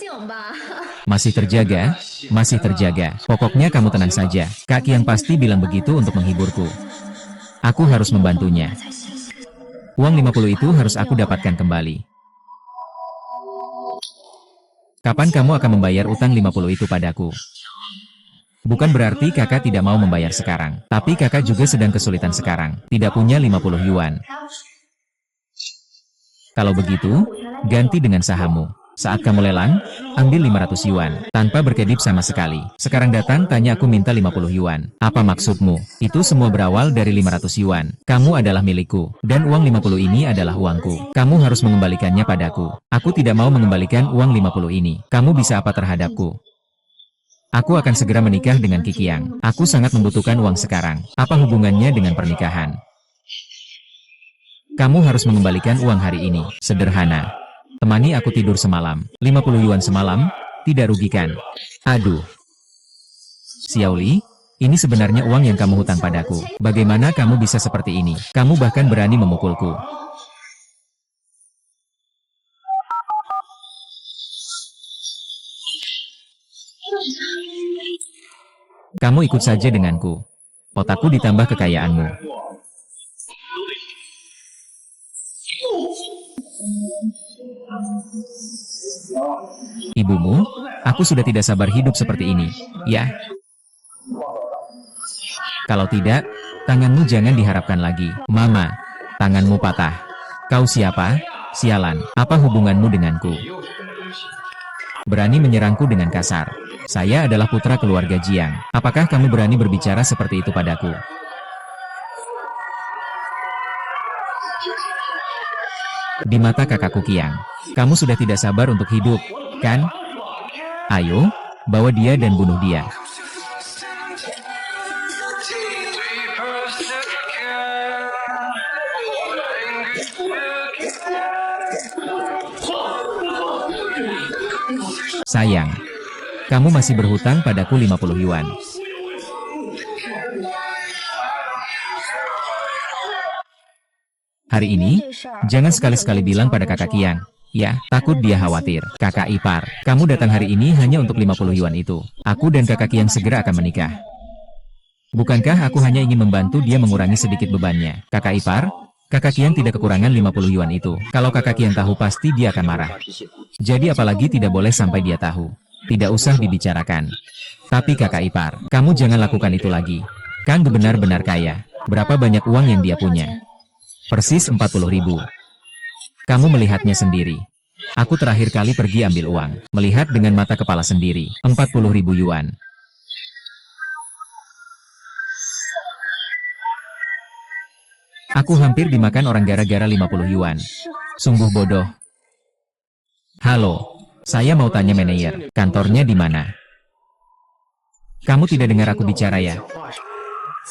Masih terjaga? Masih terjaga. Pokoknya kamu tenang saja. Kak Qiang pasti bilang begitu untuk menghiburku. Aku harus membantunya. Uang 50 itu harus aku dapatkan kembali. Kapan kamu akan membayar utang 50 itu padaku? Bukan berarti kakak tidak mau membayar sekarang. Tapi kakak juga sedang kesulitan sekarang. Tidak punya 50 yuan. Kalau begitu, ganti dengan sahammu. Saat kamu lelang, ambil 500 yuan, tanpa berkedip sama sekali. Sekarang datang tanya aku minta 50 yuan. Apa maksudmu? Itu semua berawal dari 500 yuan. Kamu adalah milikku, dan uang 50 ini adalah uangku. Kamu harus mengembalikannya padaku. Aku tidak mau mengembalikan uang 50 ini. Kamu bisa apa terhadapku? Aku akan segera menikah dengan Qi Qiang. Aku sangat membutuhkan uang sekarang. Apa hubungannya dengan pernikahan? Kamu harus mengembalikan uang hari ini. Sederhana. Temani aku tidur semalam. 50 yuan semalam, tidak rugikan. Aduh. Xiaoli, ini sebenarnya uang yang kamu hutang padaku. Bagaimana kamu bisa seperti ini? Kamu bahkan berani memukulku. Kamu ikut saja denganku. Otakku ditambah kekayaanmu. Ibumu, aku sudah tidak sabar hidup seperti ini. Ya. Kalau tidak, tanganmu jangan diharapkan lagi. Mama, tanganmu patah. Kau siapa? Sialan, apa hubunganmu denganku? Berani menyerangku dengan kasar. Saya adalah putra keluarga Jiang. Apakah kamu berani berbicara seperti itu padaku? Di mata kakakku Qiang, kamu sudah tidak sabar untuk hidup, kan? Ayo, bawa dia dan bunuh dia. Sayang, kamu masih berhutang padaku 50 yuan. Hari ini, jangan sekali-sekali bilang pada kakak Qiang. Ya, takut dia khawatir. Kakak ipar, kamu datang hari ini hanya untuk 50 yuan itu. Aku dan kakak Qiang segera akan menikah. Bukankah aku hanya ingin membantu dia mengurangi sedikit bebannya? Kakak ipar, kakak Qiang tidak kekurangan 50 yuan itu. Kalau kakak Qiang tahu pasti dia akan marah. Jadi apalagi tidak boleh sampai dia tahu. Tidak usah dibicarakan. Tapi kakak ipar, kamu jangan lakukan itu lagi. Kang benar-benar kaya. Berapa banyak uang yang dia punya? Persis 40 ribu. Kamu melihatnya sendiri. Aku terakhir kali pergi ambil uang. Melihat dengan mata kepala sendiri. 40 ribu yuan. Aku hampir dimakan orang gara-gara 50 yuan. Sungguh bodoh. Halo. Saya mau tanya manajer. Kantornya di mana? Kamu tidak dengar aku bicara ya?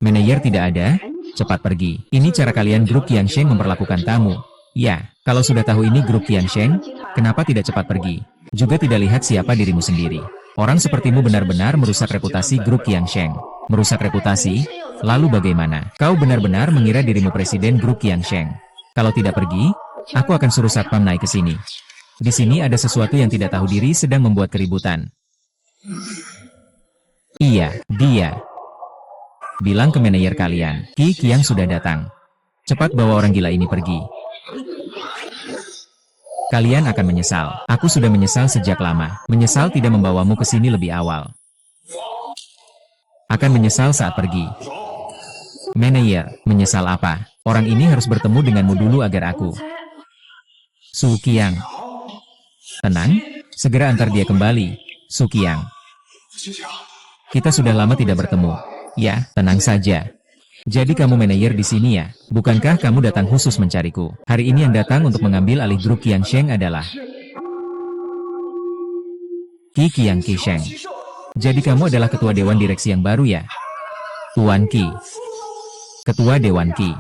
Manajer tidak ada? Cepat pergi. Ini cara kalian grup Qiangsheng memperlakukan tamu. Ya, kalau sudah tahu ini grup Qiangsheng, kenapa tidak cepat pergi? Juga tidak lihat siapa dirimu sendiri. Orang sepertimu benar-benar merusak reputasi grup Qiangsheng. Merusak reputasi? Lalu bagaimana? Kau benar-benar mengira dirimu presiden grup Qiangsheng. Kalau tidak pergi, aku akan suruh satpam naik ke sini. Di sini ada sesuatu yang tidak tahu diri sedang membuat keributan. Iya, dia. Bilang ke manajer kalian, Qi Qiang sudah datang. Cepat bawa orang gila ini pergi. Kalian akan menyesal. Aku sudah menyesal sejak lama. Menyesal tidak membawamu ke sini lebih awal. Akan menyesal saat pergi. Manajer, menyesal apa? Orang ini harus bertemu denganmu dulu agar aku. Su Qiang. Tenang, segera antar dia kembali. Su Qiang. Kita sudah lama tidak bertemu. Ya, tenang saja. Jadi kamu manajer di sini ya? Bukankah kamu datang khusus mencariku? Hari ini yang datang untuk mengambil alih grup Qiangsheng adalah Qi Qiang Qisheng. Jadi kamu adalah ketua dewan direksi yang baru ya? Tuan Qi. Ketua Dewan Qi.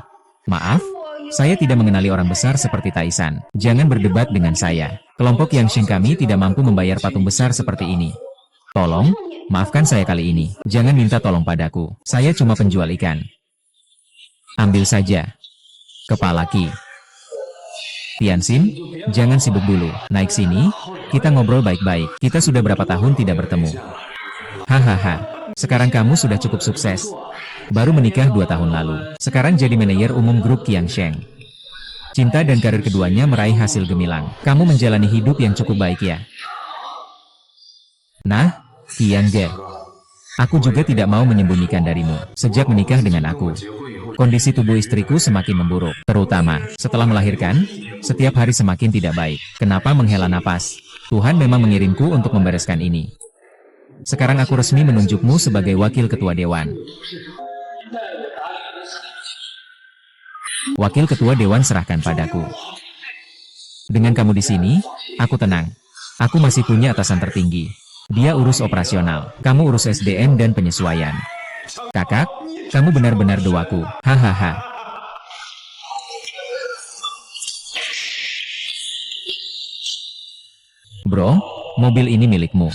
Maaf, saya tidak mengenali orang besar seperti Taisan. Jangan berdebat dengan saya. Kelompok Qiangsheng kami tidak mampu membayar patung besar seperti ini. Tolong, maafkan saya kali ini. Jangan minta tolong padaku. Saya cuma penjual ikan. Ambil saja. Kepala Qi. Tianxin, jangan sibuk dulu. Naik sini, kita ngobrol baik-baik. Kita sudah berapa tahun tidak bertemu. Hahaha, sekarang kamu sudah cukup sukses. Baru menikah 2 tahun lalu. Sekarang jadi manajer umum grup Qiangsheng. Cinta dan karir keduanya meraih hasil gemilang. Kamu menjalani hidup yang cukup baik ya? Nah, Qiangge. Aku juga tidak mau menyembunyikan darimu. Sejak menikah dengan aku, kondisi tubuh istriku semakin memburuk, terutama setelah melahirkan, setiap hari semakin tidak baik. Kenapa menghela napas? Tuhan memang mengirimku untuk membereskan ini. Sekarang aku resmi menunjukmu sebagai wakil ketua dewan. Wakil ketua dewan serahkan padaku. Dengan kamu di sini, aku tenang. Aku masih punya atasan tertinggi. Dia urus operasional, kamu urus SDM dan penyesuaian. Kakak, kamu benar-benar doaku. Hahaha. Bro, mobil ini milikmu.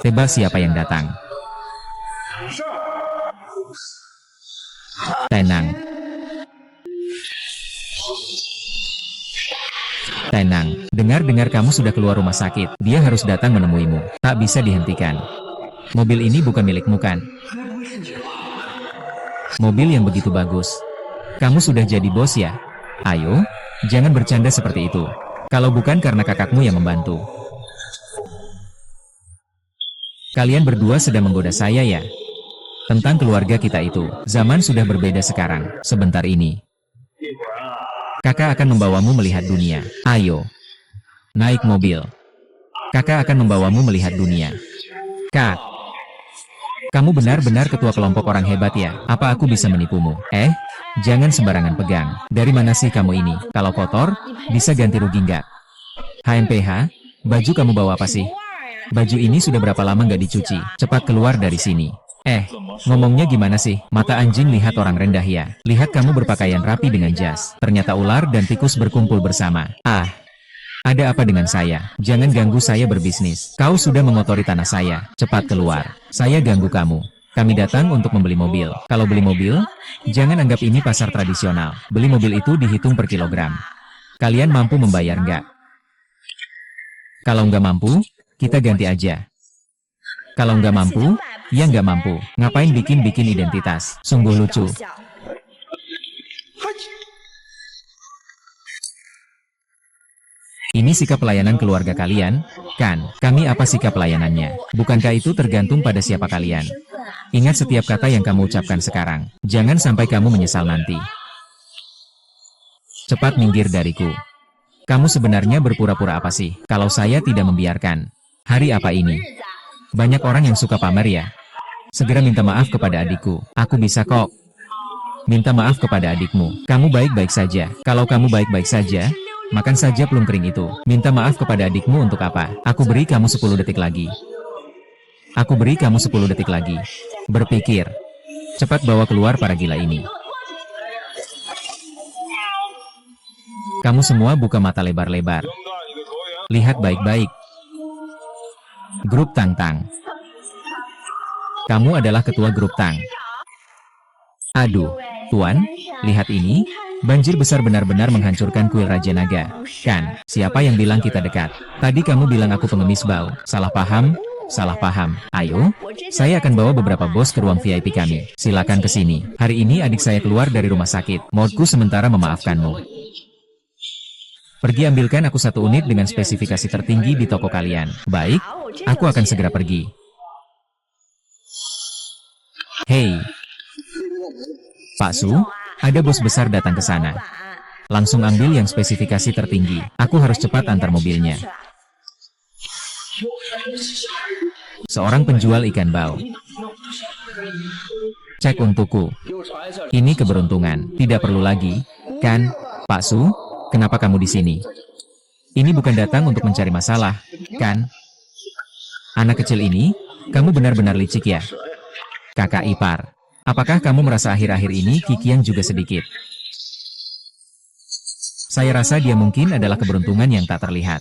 Tebak siapa yang datang? Tenang. Tenang, dengar-dengar kamu sudah keluar rumah sakit. Dia harus datang menemuimu. Tak bisa dihentikan. Mobil ini bukan milikmu kan? Mobil yang begitu bagus. Kamu sudah jadi bos ya? Ayo, jangan bercanda seperti itu. Kalau bukan karena kakakmu yang membantu. Kalian berdua sedang menggoda saya ya? Tentang keluarga kita itu, zaman sudah berbeda sekarang. Sebentar ini. Kakak akan membawamu melihat dunia. Ayo. Naik mobil. Kakak akan membawamu melihat dunia. Kak. Kamu benar-benar ketua kelompok orang hebat ya? Apa aku bisa menipumu? Jangan sembarangan pegang. Dari mana sih kamu ini? Kalau kotor, bisa ganti rugi nggak? HMPH, baju kamu bawa apa sih? Baju ini sudah berapa lama nggak dicuci? Cepat keluar dari sini. Ngomongnya gimana sih? Mata anjing lihat orang rendah ya. Lihat kamu berpakaian rapi dengan jas. Ternyata ular dan tikus berkumpul bersama. Ada apa dengan saya? Jangan ganggu saya berbisnis. Kau sudah mengotori tanah saya. Cepat keluar. Saya ganggu kamu. Kami datang untuk membeli mobil. Kalau beli mobil, jangan anggap ini pasar tradisional. Beli mobil itu dihitung per kilogram. Kalian mampu membayar nggak? Kalau nggak mampu, kita ganti aja. Kalau nggak mampu, ya nggak mampu. Ngapain bikin-bikin identitas? Sungguh lucu. Ini sikap pelayanan keluarga kalian, kan? Kami apa sikap pelayanannya? Bukankah itu tergantung pada siapa kalian? Ingat setiap kata yang kamu ucapkan sekarang. Jangan sampai kamu menyesal nanti. Cepat minggir dariku. Kamu sebenarnya berpura-pura apa sih? Kalau saya tidak membiarkan. Hari apa ini? Banyak orang yang suka pamer ya. Segera minta maaf kepada adikku. Aku bisa kok. Minta maaf kepada adikmu. Kamu baik-baik saja. Kalau kamu baik-baik saja, makan saja plum kering itu. Minta maaf kepada adikmu untuk apa? Aku beri kamu 10 detik lagi. Aku beri kamu 10 detik lagi. Berpikir. Cepat bawa keluar para gila ini. Kamu semua buka mata lebar-lebar. Lihat baik-baik. Grup Tang Tang. Kamu adalah ketua grup Tang. Aduh, Tuan, lihat ini. Banjir besar benar-benar menghancurkan kuil Raja Naga. Kan, siapa yang bilang kita dekat? Tadi kamu bilang aku pengemis bau. Salah paham, salah paham. Ayo, saya akan bawa beberapa bos ke ruang VIP kami. Silakan ke sini. Hari ini adik saya keluar dari rumah sakit. Maudku sementara memaafkanmu. Pergi ambilkan aku 1 unit dengan spesifikasi tertinggi di toko kalian. Baik, aku akan segera pergi. Hei, Pak Su, ada bos besar datang ke sana. Langsung ambil yang spesifikasi tertinggi. Aku harus cepat antar mobilnya. Seorang penjual ikan bau. Cek untukku. Ini keberuntungan. Tidak perlu lagi, kan, Pak Su? Kenapa kamu di sini? Ini bukan datang untuk mencari masalah, kan? Anak kecil ini, kamu benar-benar licik ya? Kakak ipar, apakah kamu merasa akhir-akhir ini kikiang juga sedikit? Saya rasa dia mungkin adalah keberuntungan yang tak terlihat.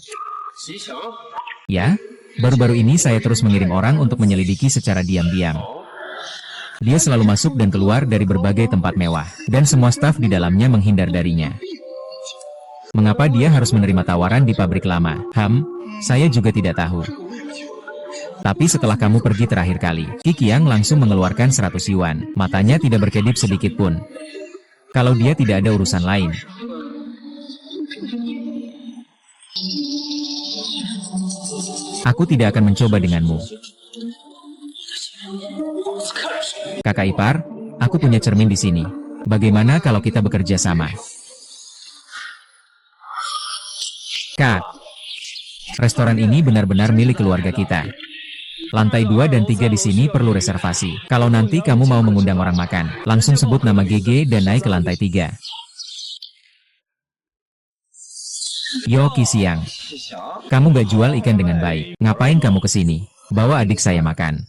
Ya, baru-baru ini saya terus mengirim orang untuk menyelidiki secara diam-diam. Dia selalu masuk dan keluar dari berbagai tempat mewah, dan semua staf di dalamnya menghindar darinya. Mengapa dia harus menerima tawaran di pabrik lama? Saya juga tidak tahu. Tapi setelah kamu pergi terakhir kali, Kikiang langsung mengeluarkan 100 yuan. Matanya tidak berkedip sedikit pun. Kalau dia tidak ada urusan lain. Aku tidak akan mencoba denganmu. Kakak ipar, aku punya cermin di sini. Bagaimana kalau kita bekerja sama? Kak, restoran ini benar-benar milik keluarga kita. Lantai 2 dan 3 di sini perlu reservasi. Kalau nanti kamu mau mengundang orang makan, langsung sebut nama GG dan naik ke lantai 3. Yo Kisiang, kamu gak jual ikan dengan baik. Ngapain kamu kesini? Bawa adik saya makan.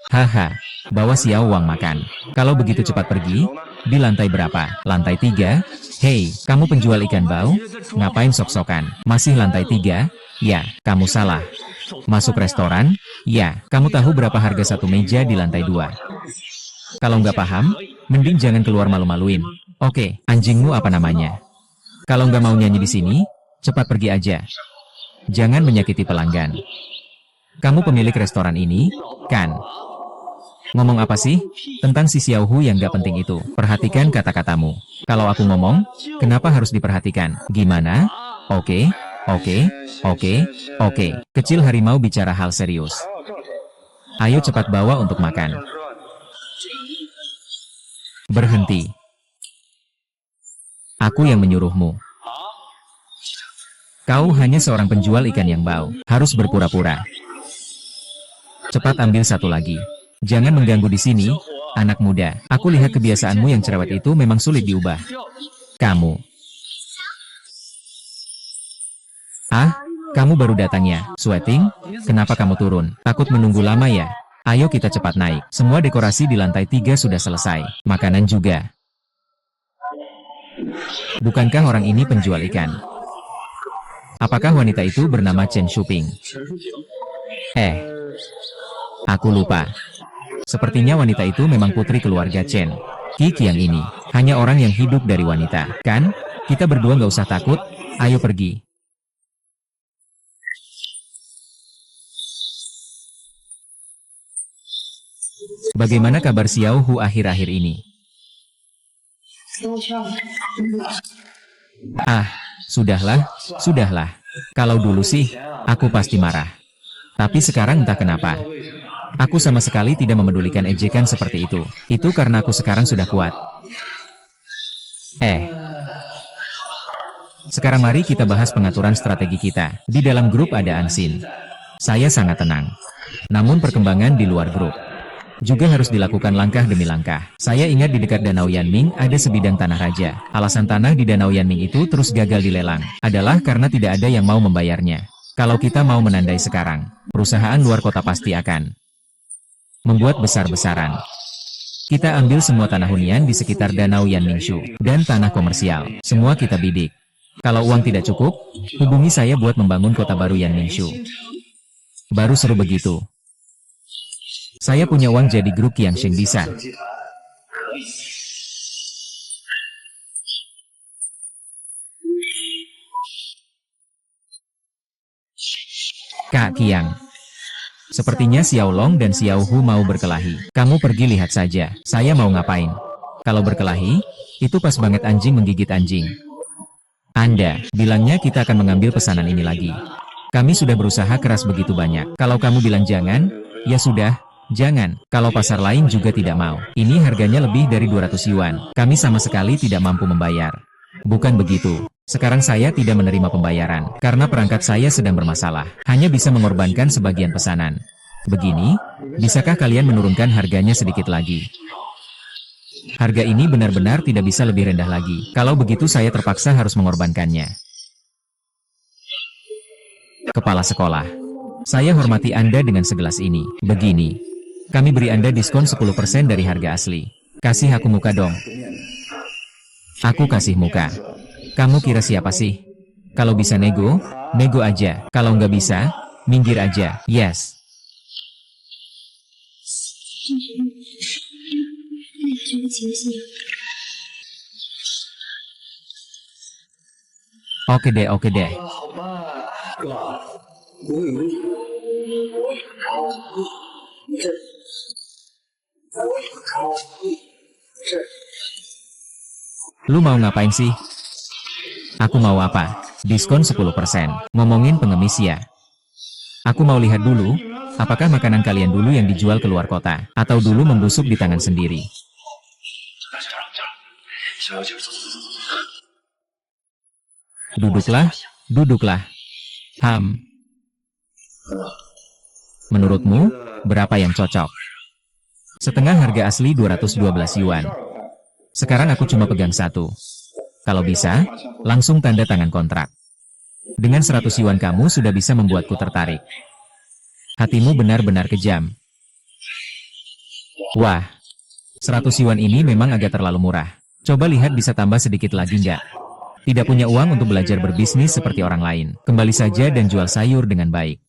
Haha, bawa Xiao Wang makan. Kalau begitu cepat pergi, di lantai berapa? Lantai 3? Hei, kamu penjual ikan bau? Ngapain sok-sokan? Masih lantai 3? Ya, kamu salah. Masuk restoran? Ya, kamu tahu berapa harga 1 meja di lantai 2? Kalau nggak paham, mending jangan keluar malu-maluin. Oke, anjingmu apa namanya? Kalau nggak mau nyanyi di sini, cepat pergi aja. Jangan menyakiti pelanggan. Kamu pemilik restoran ini, kan? Ngomong apa sih? Tentang si Xiaohu yang gak penting itu. Perhatikan kata-katamu. Kalau aku ngomong, kenapa harus diperhatikan? Gimana? Oke. Kecil harimau bicara hal serius. Ayo cepat bawa untuk makan. Berhenti. Aku yang menyuruhmu. Kau hanya seorang penjual ikan yang bau. Harus berpura-pura. Cepat ambil 1 lagi. Jangan mengganggu di sini, anak muda. Aku lihat kebiasaanmu yang cerewet itu memang sulit diubah. Kamu. Kamu baru datang ya, Sweating? Kenapa kamu turun? Takut menunggu lama ya? Ayo kita cepat naik. Semua dekorasi di lantai 3 sudah selesai. Makanan juga. Bukankah orang ini penjual ikan? Apakah wanita itu bernama Chen Shuping? Aku lupa. Sepertinya wanita itu memang putri keluarga Chen. Kikiang ini hanya orang yang hidup dari wanita, kan? Kita berdua nggak usah takut, ayo pergi. Bagaimana kabar Xiaohu akhir-akhir ini? Sudahlah. Kalau dulu sih, aku pasti marah. Tapi sekarang entah kenapa. Aku sama sekali tidak memedulikan ejekan seperti itu. Itu karena aku sekarang sudah kuat. Sekarang mari kita bahas pengaturan strategi kita. Di dalam grup ada Ansin. Saya sangat tenang. Namun perkembangan di luar grup juga harus dilakukan langkah demi langkah. Saya ingat di dekat Danau Yanming ada sebidang tanah raja. Alasan tanah di Danau Yanming itu terus gagal dilelang adalah karena tidak ada yang mau membayarnya. Kalau kita mau menandai sekarang, perusahaan luar kota pasti akan membuat besar-besaran. Kita ambil semua tanah hunian di sekitar Danau Yanmingshu dan tanah komersial. Semua kita bidik. Kalau uang tidak cukup, hubungi saya buat membangun kota baru Yanmingshu. Baru seru begitu. Saya punya uang jadi grup yang Sheng bisa. Kak Qiang. Sepertinya Xiao Long dan Xiao Hu mau berkelahi. Kamu pergi lihat saja. Saya mau ngapain? Kalau berkelahi, itu pas banget anjing menggigit anjing. Anda, bilangnya kita akan mengambil pesanan ini lagi. Kami sudah berusaha keras begitu banyak. Kalau kamu bilang jangan, ya sudah, jangan. Kalau pasar lain juga tidak mau. Ini harganya lebih dari 200 yuan. Kami sama sekali tidak mampu membayar. Bukan begitu. Sekarang saya tidak menerima pembayaran, karena perangkat saya sedang bermasalah. Hanya bisa mengorbankan sebagian pesanan. Begini, bisakah kalian menurunkan harganya sedikit lagi? Harga ini benar-benar tidak bisa lebih rendah lagi. Kalau begitu saya terpaksa harus mengorbankannya. Kepala sekolah. Saya hormati Anda dengan segelas ini. Begini. Kami beri Anda diskon 10% dari harga asli. Kasih aku muka dong. Aku kasih muka. Kamu kira siapa sih? Kalau bisa nego, nego aja. Kalau nggak bisa, minggir aja. Yes. Oke deh, oke deh. 好吧，哥，我有一Lu mau ngapain sih? Aku mau apa? Diskon 10%. Ngomongin pengemis ya. Aku mau lihat dulu, apakah makanan kalian dulu yang dijual ke luar kota, atau dulu membusuk di tangan sendiri. Duduklah, duduklah. Menurutmu, berapa yang cocok? Setengah harga asli 212 yuan. Sekarang aku cuma pegang satu. Kalau bisa, langsung tanda tangan kontrak. Dengan 100 yuan kamu sudah bisa membuatku tertarik. Hatimu benar-benar kejam. Wah, 100 yuan ini memang agak terlalu murah. Coba lihat bisa tambah sedikit lagi nggak? Tidak punya uang untuk belajar berbisnis seperti orang lain. Kembali saja dan jual sayur dengan baik.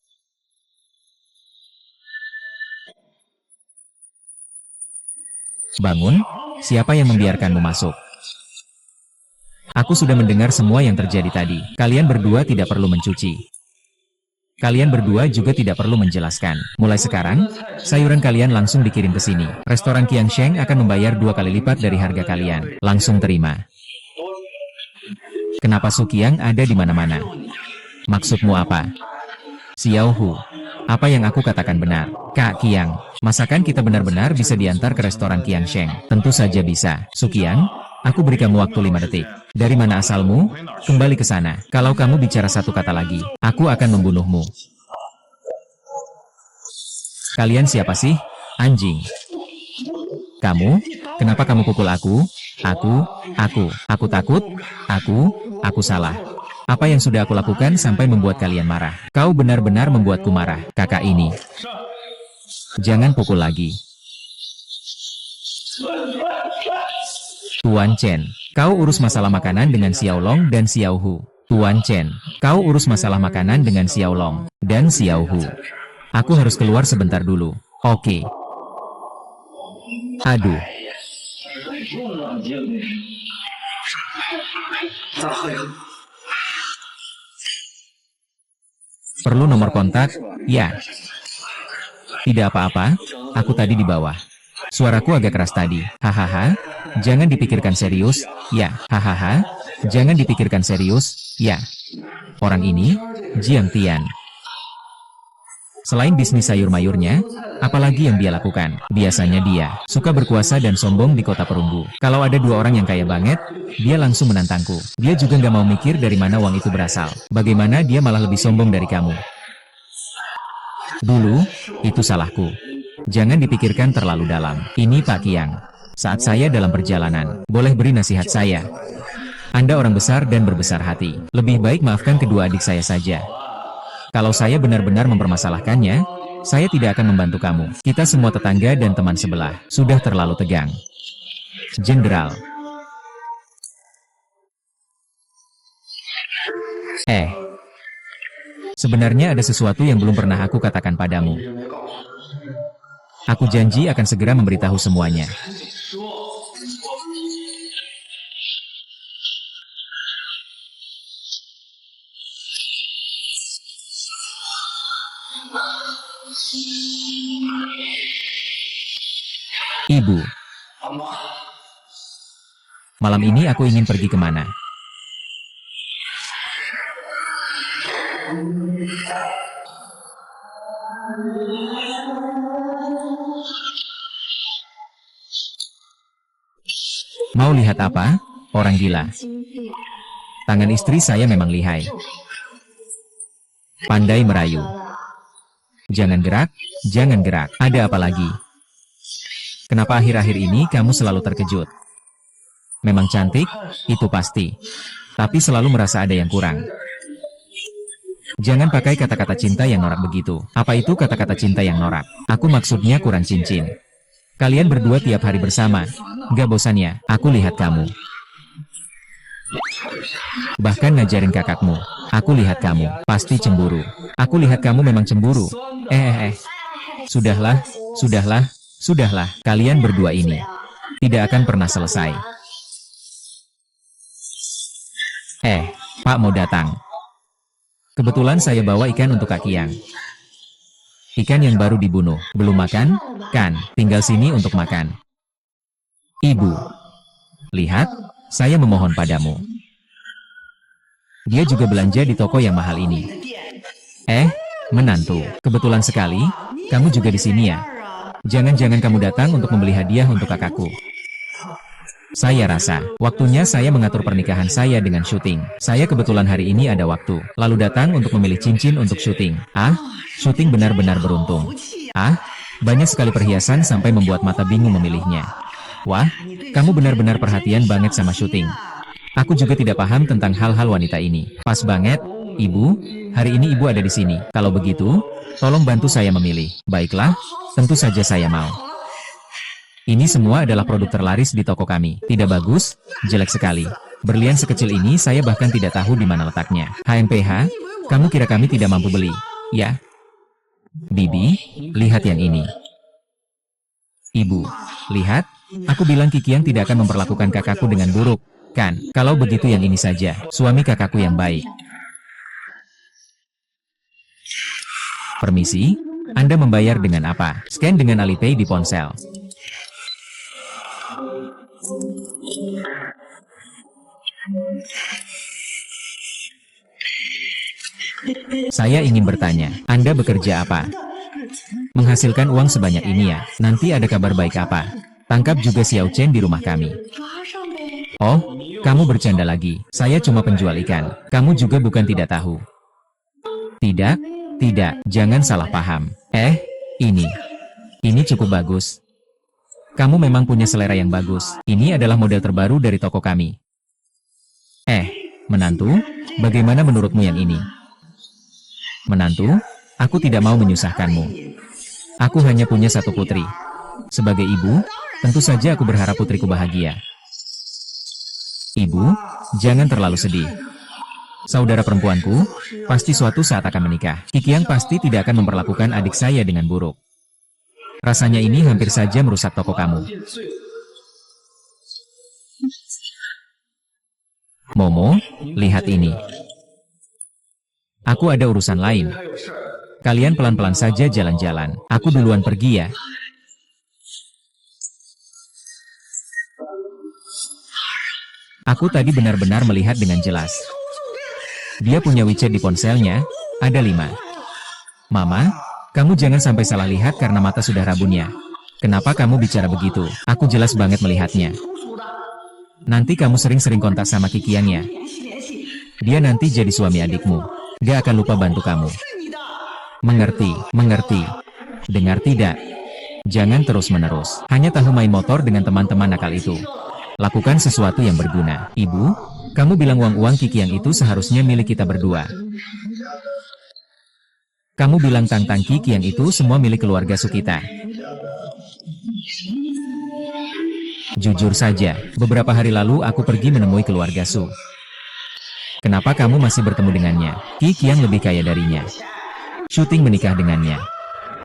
Bangun, siapa yang membiarkanmu masuk? Aku sudah mendengar semua yang terjadi tadi. Kalian berdua tidak perlu mencuci. Kalian berdua juga tidak perlu menjelaskan. Mulai sekarang, sayuran kalian langsung dikirim ke sini. Restoran Qiangsheng akan membayar 2 kali lipat dari harga kalian. Langsung terima. Kenapa Sukiang ada di mana-mana? Maksudmu apa? Xiao Hu, apa yang aku katakan benar? Kak Qiang, masakan kita benar-benar bisa diantar ke restoran Qiangsheng? Tentu saja bisa. Sukiang, aku beri kamu waktu 5 detik. Dari mana asalmu? Kembali ke sana. Kalau kamu bicara satu kata lagi, aku akan membunuhmu. Kalian siapa sih? Anjing. Kamu? Kenapa kamu pukul aku? Aku takut? Aku salah. Apa yang sudah aku lakukan sampai membuat kalian marah? Kau benar-benar membuatku marah, kakak ini. Jangan pukul lagi. Tuan Chen, kau urus masalah makanan dengan Xiao Long dan Xiao Hu. Tuan Chen, kau urus masalah makanan dengan Xiao Long dan Xiao Hu. Aku harus keluar sebentar dulu. Oke. Aduh. Perlu nomor kontak? Ya. Tidak apa-apa, aku tadi di bawah. Suaraku agak keras tadi. Hahaha, jangan dipikirkan serius, ya. Hahaha, jangan dipikirkan serius, ya. Orang ini, Jiang Tian. Selain bisnis sayur mayurnya, apalagi yang dia lakukan? Biasanya dia suka berkuasa dan sombong di kota perunggu. Kalau ada 2 orang yang kaya banget, dia langsung menantangku. Dia juga nggak mau mikir dari mana uang itu berasal. Bagaimana dia malah lebih sombong dari kamu? Dulu, itu salahku. Jangan dipikirkan terlalu dalam. Ini Pak Qiang. Saat saya dalam perjalanan, boleh beri nasihat saya. Anda orang besar dan berbesar hati. Lebih baik maafkan kedua adik saya saja. Kalau saya benar-benar mempermasalahkannya, saya tidak akan membantu kamu. Kita semua tetangga dan teman sebelah. Sudah terlalu tegang. Jenderal. Sebenarnya ada sesuatu yang belum pernah aku katakan padamu. Aku janji akan segera memberitahu semuanya. Ibu, Amma, malam ini aku ingin pergi kemana? Mau lihat apa? Orang gila. 金币， Tangan istri saya memang lihai. Pandai merayu. Jangan gerak, jangan gerak. Ada apa lagi? Kenapa akhir-akhir ini kamu selalu terkejut? Memang cantik, itu pasti. Tapi selalu merasa ada yang kurang. Jangan pakai kata-kata cinta yang norak begitu. Apa itu kata-kata cinta yang norak? Aku maksudnya kurang cincin. Kalian berdua tiap hari bersama. Gak bosan ya? Aku lihat kamu. Bahkan ngajarin kakakmu. Aku lihat kamu. Pasti cemburu. Aku lihat kamu memang cemburu. Sudahlah, sudahlah, sudahlah. Kalian berdua ini tidak akan pernah selesai. Pak mau datang. Kebetulan saya bawa ikan untuk Kak Kiang. Ikan yang baru dibunuh. Belum makan? Kan, tinggal sini untuk makan. Ibu. Lihat, saya memohon padamu. Dia juga belanja di toko yang mahal ini. Menantu. Kebetulan sekali, kamu juga di sini ya. Jangan-jangan kamu datang untuk membeli hadiah untuk kakakku. Saya rasa, waktunya saya mengatur pernikahan saya dengan syuting. Saya kebetulan hari ini ada waktu, lalu datang untuk memilih cincin untuk syuting. Syuting benar-benar beruntung. Banyak sekali perhiasan sampai membuat mata bingung memilihnya. Wah, kamu benar-benar perhatian banget sama syuting. Aku juga tidak paham tentang hal-hal wanita ini. Pas banget, Ibu, hari ini Ibu ada di sini. Kalau begitu, tolong bantu saya memilih. Baiklah, tentu saja saya mau. Ini semua adalah produk terlaris di toko kami. Tidak bagus, jelek sekali. Berlian sekecil ini saya bahkan tidak tahu di mana letaknya. HMPH, kamu kira kami tidak mampu beli? Ya. Bibi, lihat yang ini. Ibu, lihat, aku bilang Kikiang tidak akan memperlakukan kakakku dengan buruk, kan? Kalau begitu yang ini saja, suami kakakku yang baik. Permisi, Anda membayar dengan apa? Scan dengan Alipay di ponsel. Saya ingin bertanya, Anda bekerja apa? Menghasilkan uang sebanyak ini ya? Nanti ada kabar baik apa? Tangkap juga Xiao Chen di rumah kami. Oh, kamu bercanda lagi. Saya cuma penjual ikan. Kamu juga bukan tidak tahu. Tidak, tidak, jangan salah paham. Ini cukup bagus. Kamu memang punya selera yang bagus. Ini adalah model terbaru dari toko kami. Menantu, bagaimana menurutmu yang ini? Menantu, aku tidak mau menyusahkanmu. Aku hanya punya satu putri. Sebagai ibu, tentu saja aku berharap putriku bahagia. Ibu, jangan terlalu sedih. Saudara perempuanku, pasti suatu saat akan menikah. Kikiang pasti tidak akan memperlakukan adik saya dengan buruk. Rasanya ini hampir saja merusak toko kamu. Momo, lihat ini. Aku ada urusan lain. Kalian pelan-pelan saja jalan-jalan. Aku duluan pergi ya. Aku tadi benar-benar melihat dengan jelas. Dia punya WeChat di ponselnya, ada 5. Mama, kamu jangan sampai salah lihat karena mata sudah rabunnya. Kenapa kamu bicara begitu? Aku jelas banget melihatnya. Nanti kamu sering-sering kontak sama Kikiang ya. Dia nanti jadi suami adikmu. Dia akan lupa bantu kamu. Mengerti, mengerti. Dengar tidak? Jangan terus-menerus. Hanya tahu main motor dengan teman-teman nakal itu. Lakukan sesuatu yang berguna. Ibu, kamu bilang uang-uang Kikiang itu seharusnya milik kita berdua. Kamu bilang Tang-Tang Kikiang itu semua milik keluarga Su kita. Jujur saja, beberapa hari lalu aku pergi menemui keluarga Su. Kenapa kamu masih bertemu dengannya? Kikiang lebih kaya darinya. Syuting menikah dengannya.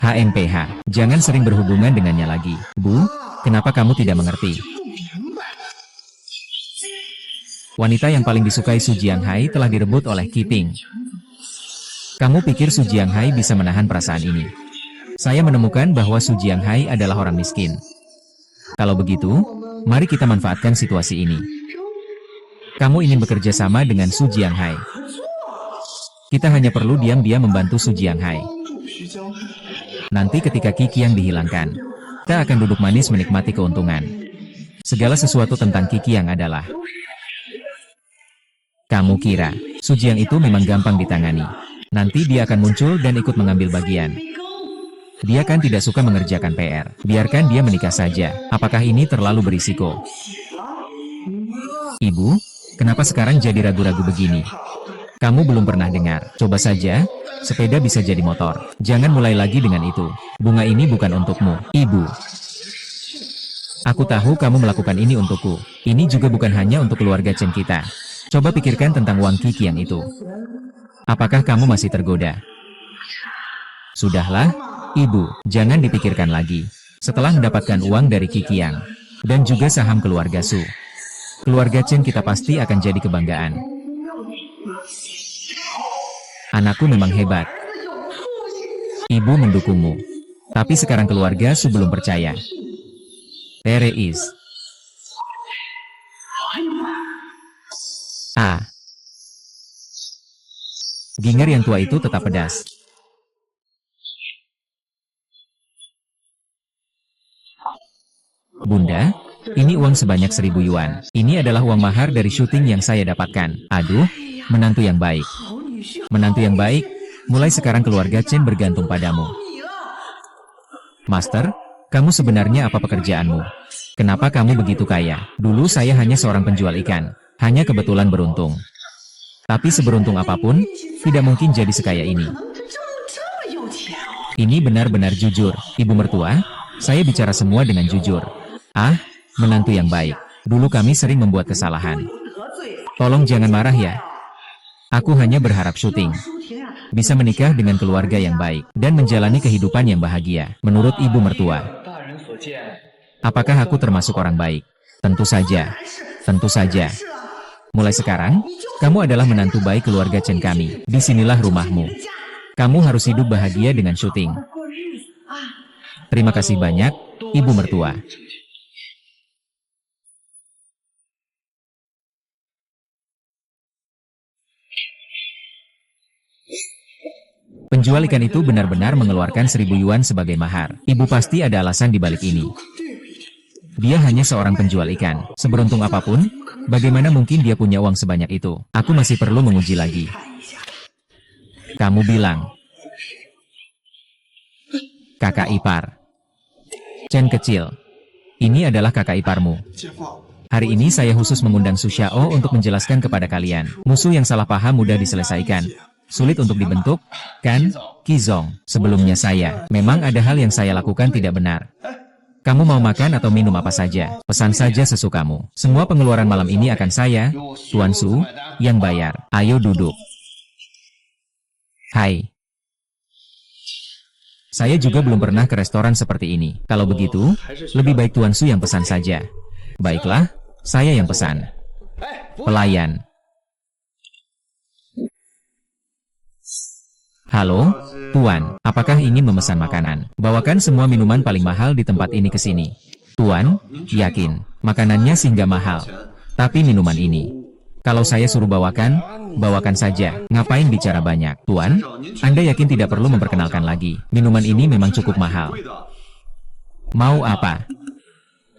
HMPH, jangan sering berhubungan dengannya lagi. Bu, kenapa kamu tidak mengerti? Wanita yang paling disukai Su Jianghai telah direbut oleh Kiping. Kamu pikir Su Jianghai bisa menahan perasaan ini? Saya menemukan bahwa Su Jianghai adalah orang miskin. Kalau begitu, mari kita manfaatkan situasi ini. Kamu ingin bekerja sama dengan Su Jianghai. Kita hanya perlu diam-diam membantu Su Jianghai. Nanti ketika Qi Qiang dihilangkan, kita akan duduk manis menikmati keuntungan. Segala sesuatu tentang Qi Qiang adalah... Kamu kira, Su Jiang itu memang gampang ditangani. Nanti dia akan muncul dan ikut mengambil bagian. Dia kan tidak suka mengerjakan PR. Biarkan dia menikah saja. Apakah ini terlalu berisiko? Ibu, kenapa sekarang jadi ragu-ragu begini? Kamu belum pernah dengar. Coba saja, sepeda bisa jadi motor. Jangan mulai lagi dengan itu. Bunga ini bukan untukmu, Ibu. Aku tahu kamu melakukan ini untukku. Ini juga bukan hanya untuk keluarga Chen kita. Coba pikirkan tentang Wang Qi Qiang itu. Apakah kamu masih tergoda? Sudahlah, Ibu, jangan dipikirkan lagi. Setelah mendapatkan uang dari Qi Qiang, dan juga saham keluarga Su, keluarga Chen kita pasti akan jadi kebanggaan. Anakku memang hebat. Ibu mendukungmu. Tapi sekarang keluarga Su belum percaya. There is. Ginger yang tua itu tetap pedas. Bunda, ini uang sebanyak 1.000 yuan. Ini adalah uang mahar dari syuting yang saya dapatkan. Aduh, menantu yang baik. Menantu yang baik, mulai sekarang keluarga Chen bergantung padamu. Master, kamu sebenarnya apa pekerjaanmu? Kenapa kamu begitu kaya? Dulu saya hanya seorang penjual ikan. Hanya kebetulan beruntung. Tapi seberuntung apapun, tidak mungkin jadi sekaya ini. Ini benar-benar jujur, Ibu mertua. Saya bicara semua dengan jujur. Menantu yang baik. Dulu kami sering membuat kesalahan. Tolong jangan marah ya. Aku hanya berharap syuting bisa menikah dengan keluarga yang baik dan menjalani kehidupan yang bahagia. Menurut Ibu mertua, apakah aku termasuk orang baik? Tentu saja. Tentu saja. Mulai sekarang, kamu adalah menantu baik keluarga Chen kami. Disinilah rumahmu. Kamu harus hidup bahagia dengan syuting. Terima kasih banyak, Ibu mertua. Penjual ikan itu benar-benar mengeluarkan 1.000 yuan sebagai mahar. Ibu pasti ada alasan di balik ini. Dia hanya seorang penjual ikan. Seberuntung apapun, bagaimana mungkin dia punya uang sebanyak itu? Aku masih perlu menguji lagi. Kamu bilang, kakak ipar. Chen kecil. Ini adalah kakak iparmu. Hari ini saya khusus mengundang Su Xiao untuk menjelaskan kepada kalian. Musuh yang salah paham mudah diselesaikan. Sulit untuk dibentuk, kan? Qizong, sebelumnya memang ada hal yang saya lakukan tidak benar. Kamu mau makan atau minum apa saja? Pesan saja sesukamu. Semua pengeluaran malam ini akan saya, Tuan Su, yang bayar. Ayo duduk. Hai. Saya juga belum pernah ke restoran seperti ini. Kalau begitu, lebih baik Tuan Su yang pesan saja. Baiklah, saya yang pesan. Pelayan. Halo, Tuan, apakah ingin memesan makanan? Bawakan semua minuman paling mahal di tempat ini ke sini. Tuan, yakin, makanannya sih nggak mahal. Tapi minuman ini, kalau saya suruh bawakan, bawakan saja. Ngapain bicara banyak? Tuan, Anda yakin tidak perlu memperkenalkan lagi. Minuman ini memang cukup mahal. Mau apa?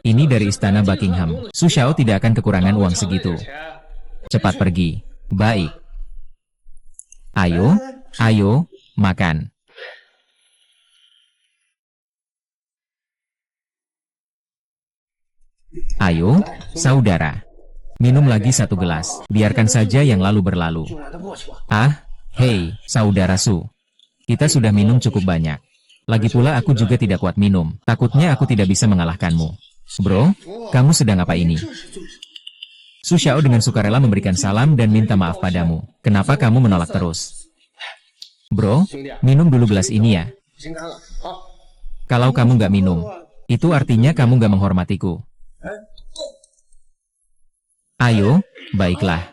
Ini dari istana Buckingham. Su Xiao tidak akan kekurangan uang segitu. Cepat pergi. Baik. Ayo, makan. Ayo, saudara. Minum lagi 1 gelas. Biarkan saja yang lalu berlalu. Hei, saudara Su. Kita sudah minum cukup banyak. Lagi pula aku juga tidak kuat minum. Takutnya aku tidak bisa mengalahkanmu. Bro, kamu sedang apa ini? Su Xiao dengan sukarela memberikan salam dan minta maaf padamu. Kenapa kamu menolak terus? Bro, minum dulu gelas ini ya. Kalau kamu nggak minum, itu artinya kamu nggak menghormatiku. Ayo, baiklah.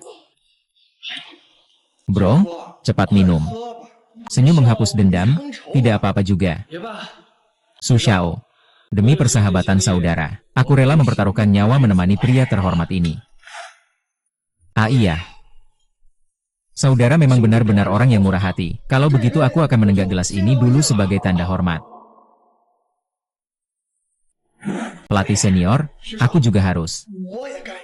Bro, cepat minum. Senyum menghapus dendam, tidak apa-apa juga. 别吧， Su Xiao. Demi persahabatan saudara, aku rela mempertaruhkan nyawa menemani pria terhormat ini. Ah iya. Saudara memang benar-benar orang yang murah hati. Kalau begitu aku akan menenggak gelas ini dulu sebagai tanda hormat. Pelatih senior, aku juga harus. 我也该。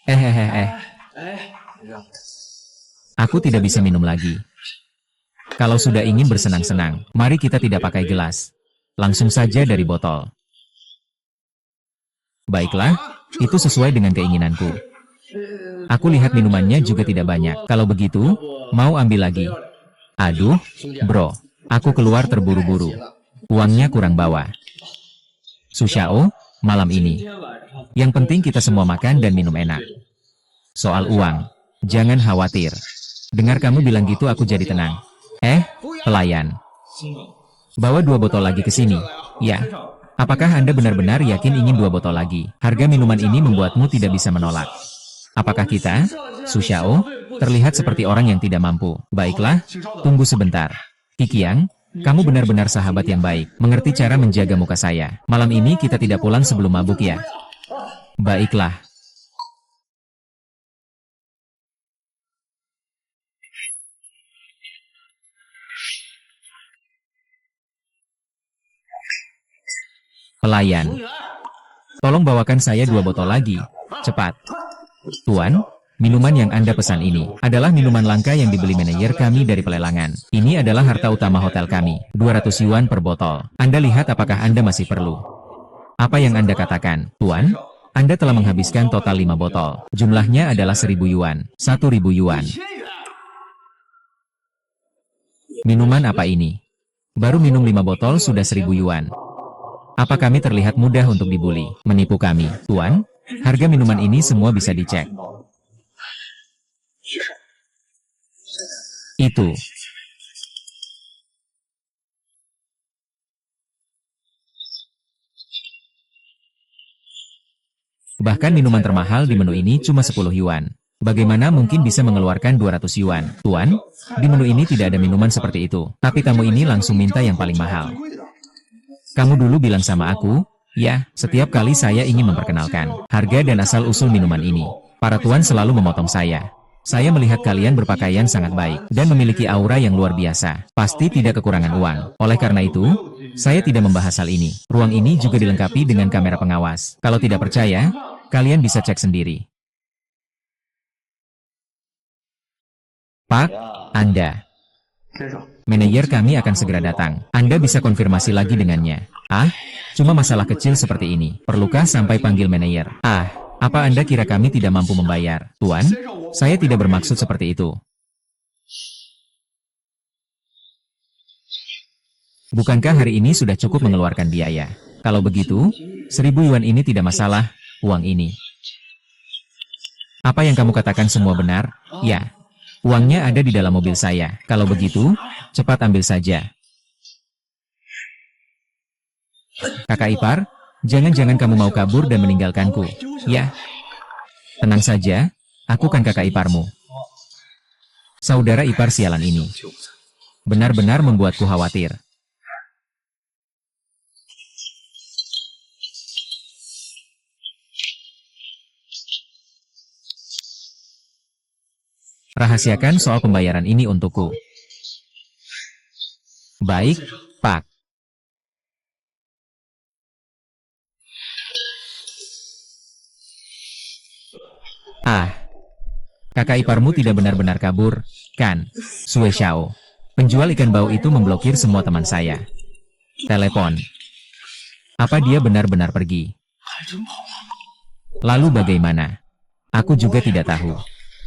Eh. 哎，让 Aku tidak bisa minum lagi. Kalau sudah ingin bersenang-senang, mari kita tidak pakai gelas. Langsung saja dari botol. Baiklah, itu sesuai dengan keinginanku. Aku lihat minumannya juga tidak banyak. Kalau begitu, mau ambil lagi. Aduh, bro. Aku keluar terburu-buru. Uangnya kurang bawa. Su Xiao, malam ini. 今天晚上 Yang penting kita semua makan dan minum enak. Soal uang, jangan khawatir. Dengar kamu bilang gitu aku jadi tenang. Pelayan. 行了， Bawa 2 botol lagi ke sini. Ya. Apakah Anda benar-benar yakin ingin 2 botol lagi? Harga minuman ini membuatmu tidak bisa menolak. Apakah kita, Su Xiao, terlihat seperti orang yang tidak mampu? Baiklah, tunggu sebentar. Kikiang, kamu benar-benar sahabat yang baik. Mengerti cara menjaga muka saya. Malam ini kita tidak pulang sebelum mabuk ya. Baiklah. Pelayan, tolong bawakan saya 2 botol lagi. Cepat. Tuan, minuman yang Anda pesan ini adalah minuman langka yang dibeli manajer kami dari pelelangan. Ini adalah harta utama hotel kami, 200 yuan per botol. Anda lihat apakah Anda masih perlu. Apa yang Anda katakan, Tuan? Anda telah menghabiskan total 5 botol. Jumlahnya adalah 1000 yuan. 1000 yuan. 1000元。 Minuman apa ini? Baru minum 5 botol sudah 1000 yuan. Apa kami terlihat mudah untuk dibuli? Menipu kami, Tuan? Harga minuman ini semua bisa dicek. Itu. Bahkan minuman termahal di menu ini cuma 10 yuan. Bagaimana mungkin bisa mengeluarkan 200 yuan? Tuan, di menu ini tidak ada minuman seperti itu. Tapi tamu ini langsung minta yang paling mahal. Kamu dulu bilang sama aku, ya, setiap kali saya ingin memperkenalkan harga dan asal-usul minuman ini. Para tuan selalu memotong saya. Saya melihat kalian berpakaian sangat baik dan memiliki aura yang luar biasa. Pasti tidak kekurangan uang. Oleh karena itu, saya tidak membahas hal ini. Ruang ini juga dilengkapi dengan kamera pengawas. Kalau tidak percaya, kalian bisa cek sendiri. Pak, Anda. 先生， Manajer kami akan segera datang. Anda bisa konfirmasi lagi dengannya. Ah, cuma masalah kecil seperti ini. Perlukah sampai panggil manajer? Ah, apa Anda kira kami tidak mampu membayar? Tuan, saya tidak bermaksud seperti itu. Bukankah hari ini sudah cukup mengeluarkan biaya? Kalau begitu, 1000 yuan ini tidak masalah, uang ini. Apa yang kamu katakan semua benar? Ya. Uangnya ada di dalam mobil saya. Kalau begitu, cepat ambil saja. Kakak ipar, jangan-jangan kamu mau kabur dan meninggalkanku. Ya. Tenang saja, aku kan kakak iparmu. Saudara ipar sialan ini. Benar-benar membuatku khawatir. Rahasiakan soal pembayaran ini untukku. Baik, Pak. Ah, kakak iparmu tidak benar-benar kabur, kan? Sue Xiao. Penjual ikan bau itu memblokir semua teman saya. Telepon. Apa dia benar-benar pergi? Lalu bagaimana? Aku juga tidak tahu.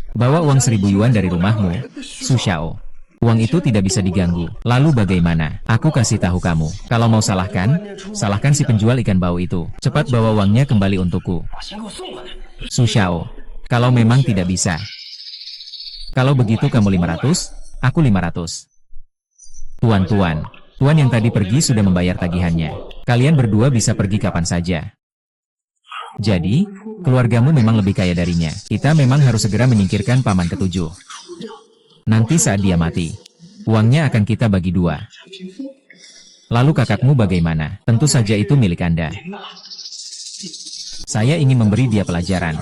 Bawa uang 1000 yuan dari rumahmu, Su Xiao. Uang itu tidak bisa diganggu. Lalu bagaimana? Aku kasih tahu kamu. Kalau mau salahkan, salahkan si penjual ikan bau itu. Cepat bawa uangnya kembali untukku. 把钱给我送回来。 Su Xiao. Kalau memang tidak bisa. Kalau begitu kamu 500, aku 500. Tuan yang tadi pergi sudah membayar tagihannya. Kalian berdua bisa pergi kapan saja. Jadi, keluargamu memang lebih kaya darinya. Kita memang harus segera menyingkirkan paman ketujuh. Nanti saat dia mati, uangnya akan kita bagi dua. Lalu kakakmu bagaimana? Tentu saja itu milik Anda. Saya ingin memberi dia pelajaran.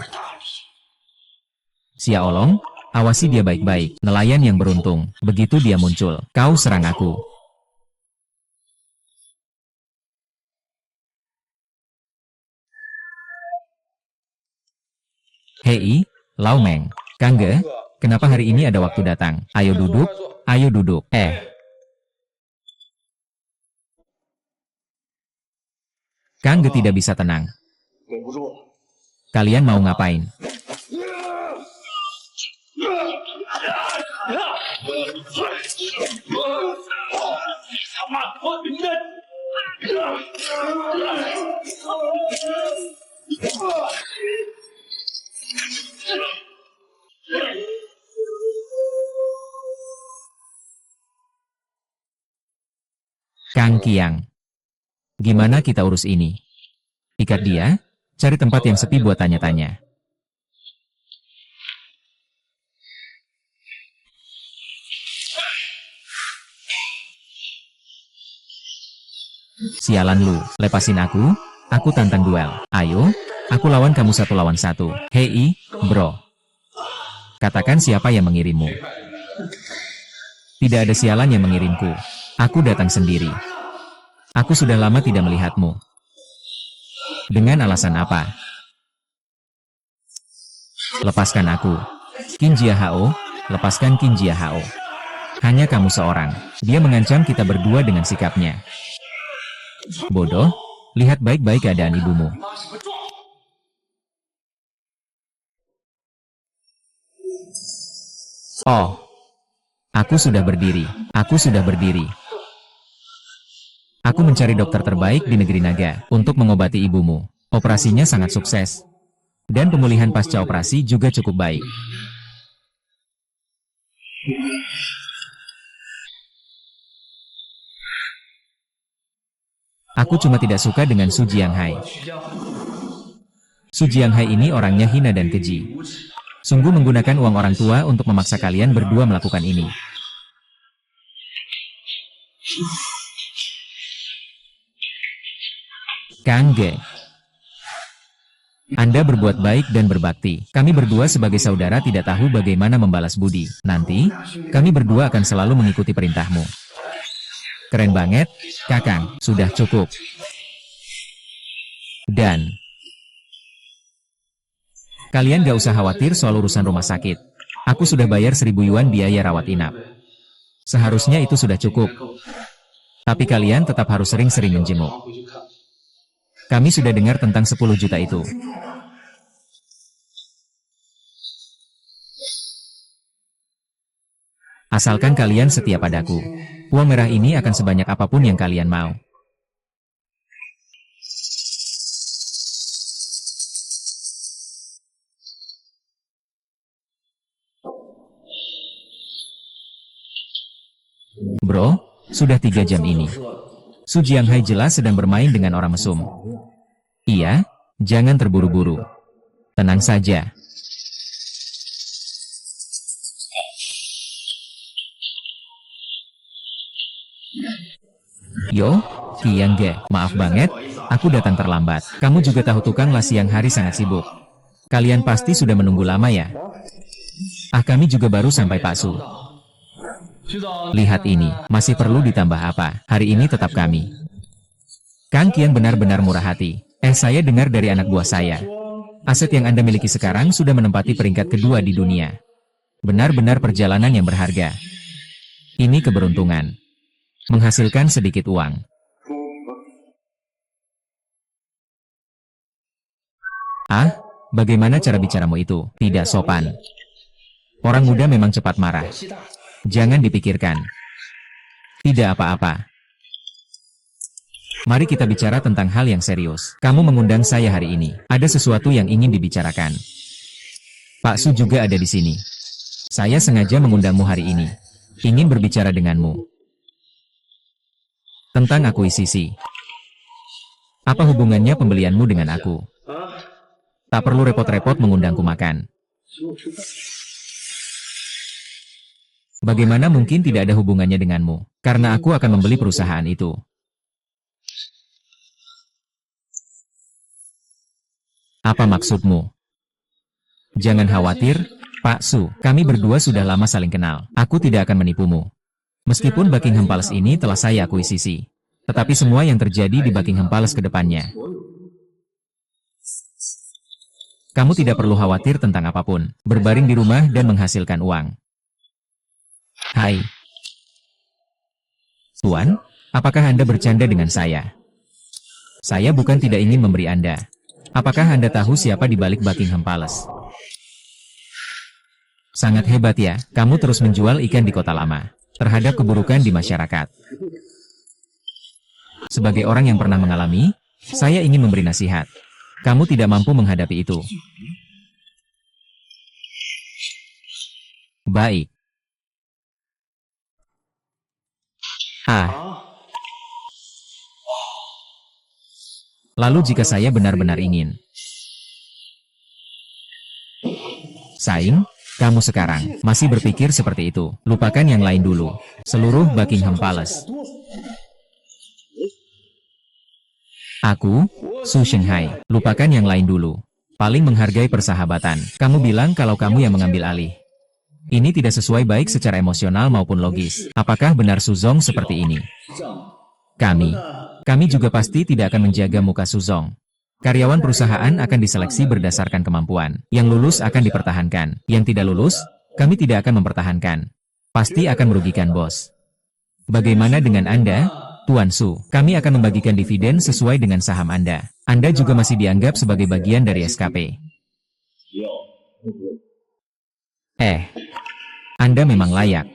Xia Olong, awasi dia baik-baik. Nelayan yang beruntung. Begitu dia muncul, kau serang aku. Hei, Lau Meng. Kangge, kenapa hari ini ada waktu datang? Ayo duduk, ayo duduk. Kangge tidak bisa tenang. Kalian mau ngapain? Kang Qiang, gimana kita urus ini? Ikat dia, cari tempat yang sepi buat tanya-tanya. Sialan lu, lepasin aku tantang duel. Ayo, aku lawan kamu 1 lawan 1. Hei, bro. Katakan siapa yang mengirimmu. Tidak ada sialan yang mengirimku. Aku datang sendiri. Aku sudah lama tidak melihatmu. Dengan alasan apa? Lepaskan aku. Qin Jia Hao, lepaskan Qin Jia Hao. Hanya kamu seorang. Dia mengancam kita berdua dengan sikapnya. Bodoh, lihat baik-baik keadaan ibumu. Oh, aku sudah berdiri. Aku sudah berdiri. Aku mencari dokter terbaik di negeri naga untuk mengobati ibumu. Operasinya sangat sukses. Dan pemulihan pasca operasi juga cukup baik. Aku cuma tidak suka dengan Su Jianghai. Su Jianghai ini orangnya hina dan keji. Sungguh menggunakan uang orang tua untuk memaksa kalian berdua melakukan ini. Kang Ge, Anda berbuat baik dan berbakti. Kami berdua sebagai saudara tidak tahu bagaimana membalas budi. Nanti, kami berdua akan selalu mengikuti perintahmu. Keren banget, Kakang. Sudah cukup. Dan kalian gak usah khawatir soal urusan rumah sakit. Aku sudah bayar 1.000 yuan biaya rawat inap. Seharusnya itu sudah cukup. Tapi kalian tetap harus sering-sering menjenguk. Kami sudah dengar tentang 10 juta itu. Asalkan kalian setia padaku. Uang merah ini akan sebanyak apapun yang kalian mau. Bro, sudah 3 jam ini. Su Jianghai jelas sedang bermain dengan orang mesum. Iya, jangan terburu-buru. Tenang saja. Yo, Qiang Ge, maaf banget, aku datang terlambat. Kamu juga tahu tukang las siang hari sangat sibuk. Kalian pasti sudah menunggu lama ya? Kami juga baru sampai Pak Su. Lihat ini, masih perlu ditambah apa? Hari ini tetap kami. Kang Qiang benar-benar murah hati. Saya dengar dari anak buah saya. Aset yang Anda miliki sekarang sudah menempati peringkat kedua di dunia. Benar-benar perjalanan yang berharga. Ini keberuntungan. Menghasilkan sedikit uang. Bagaimana cara bicaramu itu? Tidak sopan. Orang muda memang cepat marah. Jangan dipikirkan. Tidak apa-apa. Mari kita bicara tentang hal yang serius. Kamu mengundang saya hari ini. Ada sesuatu yang ingin dibicarakan. Pak Su juga ada di sini. Saya sengaja mengundangmu hari ini. Ingin berbicara denganmu. Tentang akuisisi. Apa hubungannya pembelianmu dengan aku? Tak perlu repot-repot mengundangku makan. Bagaimana mungkin tidak ada hubungannya denganmu? Karena aku akan membeli perusahaan itu. Apa maksudmu? Jangan khawatir, Pak Su. Kami berdua sudah lama saling kenal. Aku tidak akan menipumu. Meskipun Buckingham Palace ini telah saya akuisisi, tetapi semua yang terjadi di Buckingham Palace ke depannya, kamu tidak perlu khawatir tentang apapun. Berbaring di rumah dan menghasilkan uang. Hai. Tuan, apakah Anda bercanda dengan saya? Saya bukan tidak ingin memberi Anda. Apakah Anda tahu siapa di balik Buckingham Palace? Sangat hebat ya, kamu terus menjual ikan di kota lama terhadap keburukan di masyarakat. Sebagai orang yang pernah mengalami, saya ingin memberi nasihat. Kamu tidak mampu menghadapi itu. Baik. Lalu jika saya benar-benar ingin saing, kamu sekarang masih berpikir seperti itu. Lupakan yang lain dulu. Seluruh Buckingham Palace. Aku, Su Shenghai. Lupakan yang lain dulu. Paling menghargai persahabatan. Kamu bilang kalau kamu yang mengambil alih. Ini tidak sesuai baik secara emosional maupun logis. Apakah benar Suzong seperti ini? Kami juga pasti tidak akan menjaga muka Suzong. Karyawan perusahaan akan diseleksi berdasarkan kemampuan. Yang lulus akan dipertahankan. Yang tidak lulus, kami tidak akan mempertahankan. Pasti akan merugikan bos. Bagaimana dengan Anda, Tuan Su? Kami akan membagikan dividen sesuai dengan saham Anda. Anda juga masih dianggap sebagai bagian dari SKP. Anda memang layak.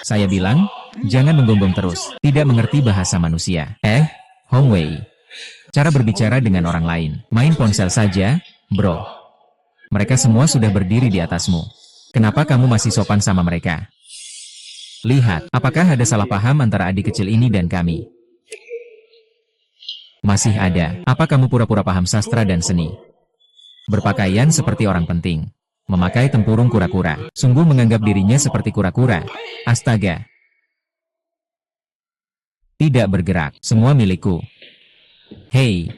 Saya bilang, jangan menggonggong terus. Tidak mengerti bahasa manusia. Hong Wei. Cara berbicara dengan orang lain. Main ponsel saja, bro. Mereka semua sudah berdiri di atasmu. Kenapa kamu masih sopan sama mereka? Lihat, apakah ada salah paham antara adik kecil ini dan kami? Masih ada. Apa kamu pura-pura paham sastra dan seni? Berpakaian seperti orang penting. Memakai tempurung kura-kura. Sungguh menganggap dirinya seperti kura-kura. Astaga. Tidak bergerak. Semua milikku. Hei.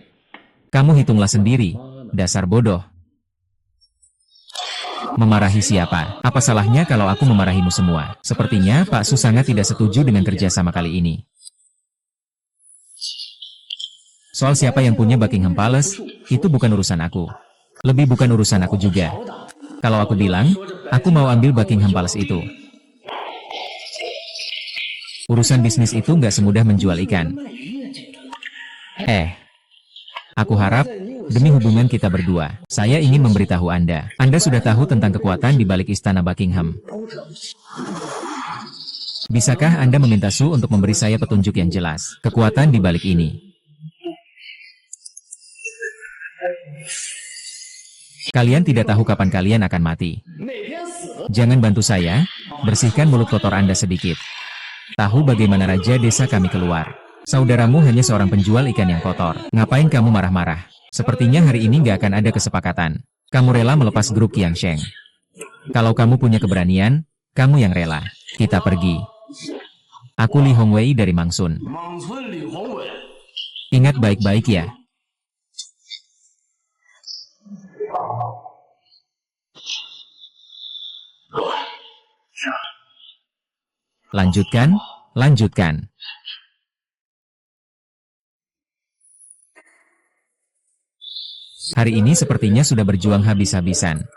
Kamu hitunglah sendiri. Dasar bodoh. Memarahi siapa? Apa salahnya kalau aku memarahimu semua? Sepertinya Pak Su sangat tidak setuju dengan kerjasama kali ini. Soal siapa yang punya Buckingham Palace, itu bukan urusan aku. Lebih bukan urusan aku juga. Kalau aku bilang, aku mau ambil Buckingham Palace itu. Urusan bisnis itu nggak semudah menjual ikan. Aku harap, demi hubungan kita berdua, saya ingin memberitahu Anda. Anda sudah tahu tentang kekuatan di balik istana Buckingham. Bisakah Anda meminta Su untuk memberi saya petunjuk yang jelas, kekuatan di balik ini? Kalian tidak tahu kapan kalian akan mati. Jangan bantu saya, bersihkan mulut kotor Anda sedikit. Tahu bagaimana raja desa kami keluar. Saudaramu hanya seorang penjual ikan yang kotor. Ngapain kamu marah-marah? Sepertinya hari ini nggak akan ada kesepakatan. Kamu rela melepas grup Qiang Sheng. Kalau kamu punya keberanian, kamu yang rela. Kita pergi. Aku Li Hongwei dari Mangsun. Ingat baik-baik ya. Lanjutkan, lanjutkan. Hari ini sepertinya sudah berjuang habis-habisan.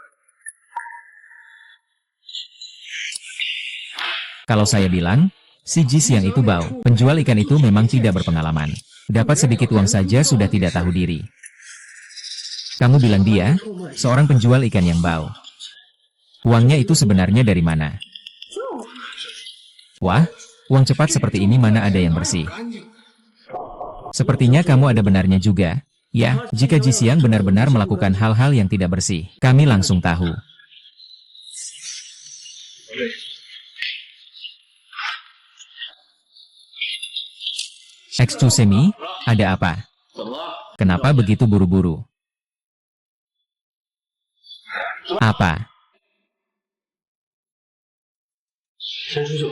Kalau saya bilang, si Jis yang itu bau, penjual ikan itu memang tidak berpengalaman. Dapat sedikit uang saja sudah tidak tahu diri. Kamu bilang dia, seorang penjual ikan yang bau. Uangnya itu sebenarnya dari mana? Wah, uang cepat seperti ini mana ada yang bersih? Sepertinya kamu ada benarnya juga. Ya, jika Ji Xiang benar-benar melakukan hal-hal yang tidak bersih, kami langsung tahu. Excuse me, ada apa? Kenapa begitu buru-buru? Apa? 伸出手。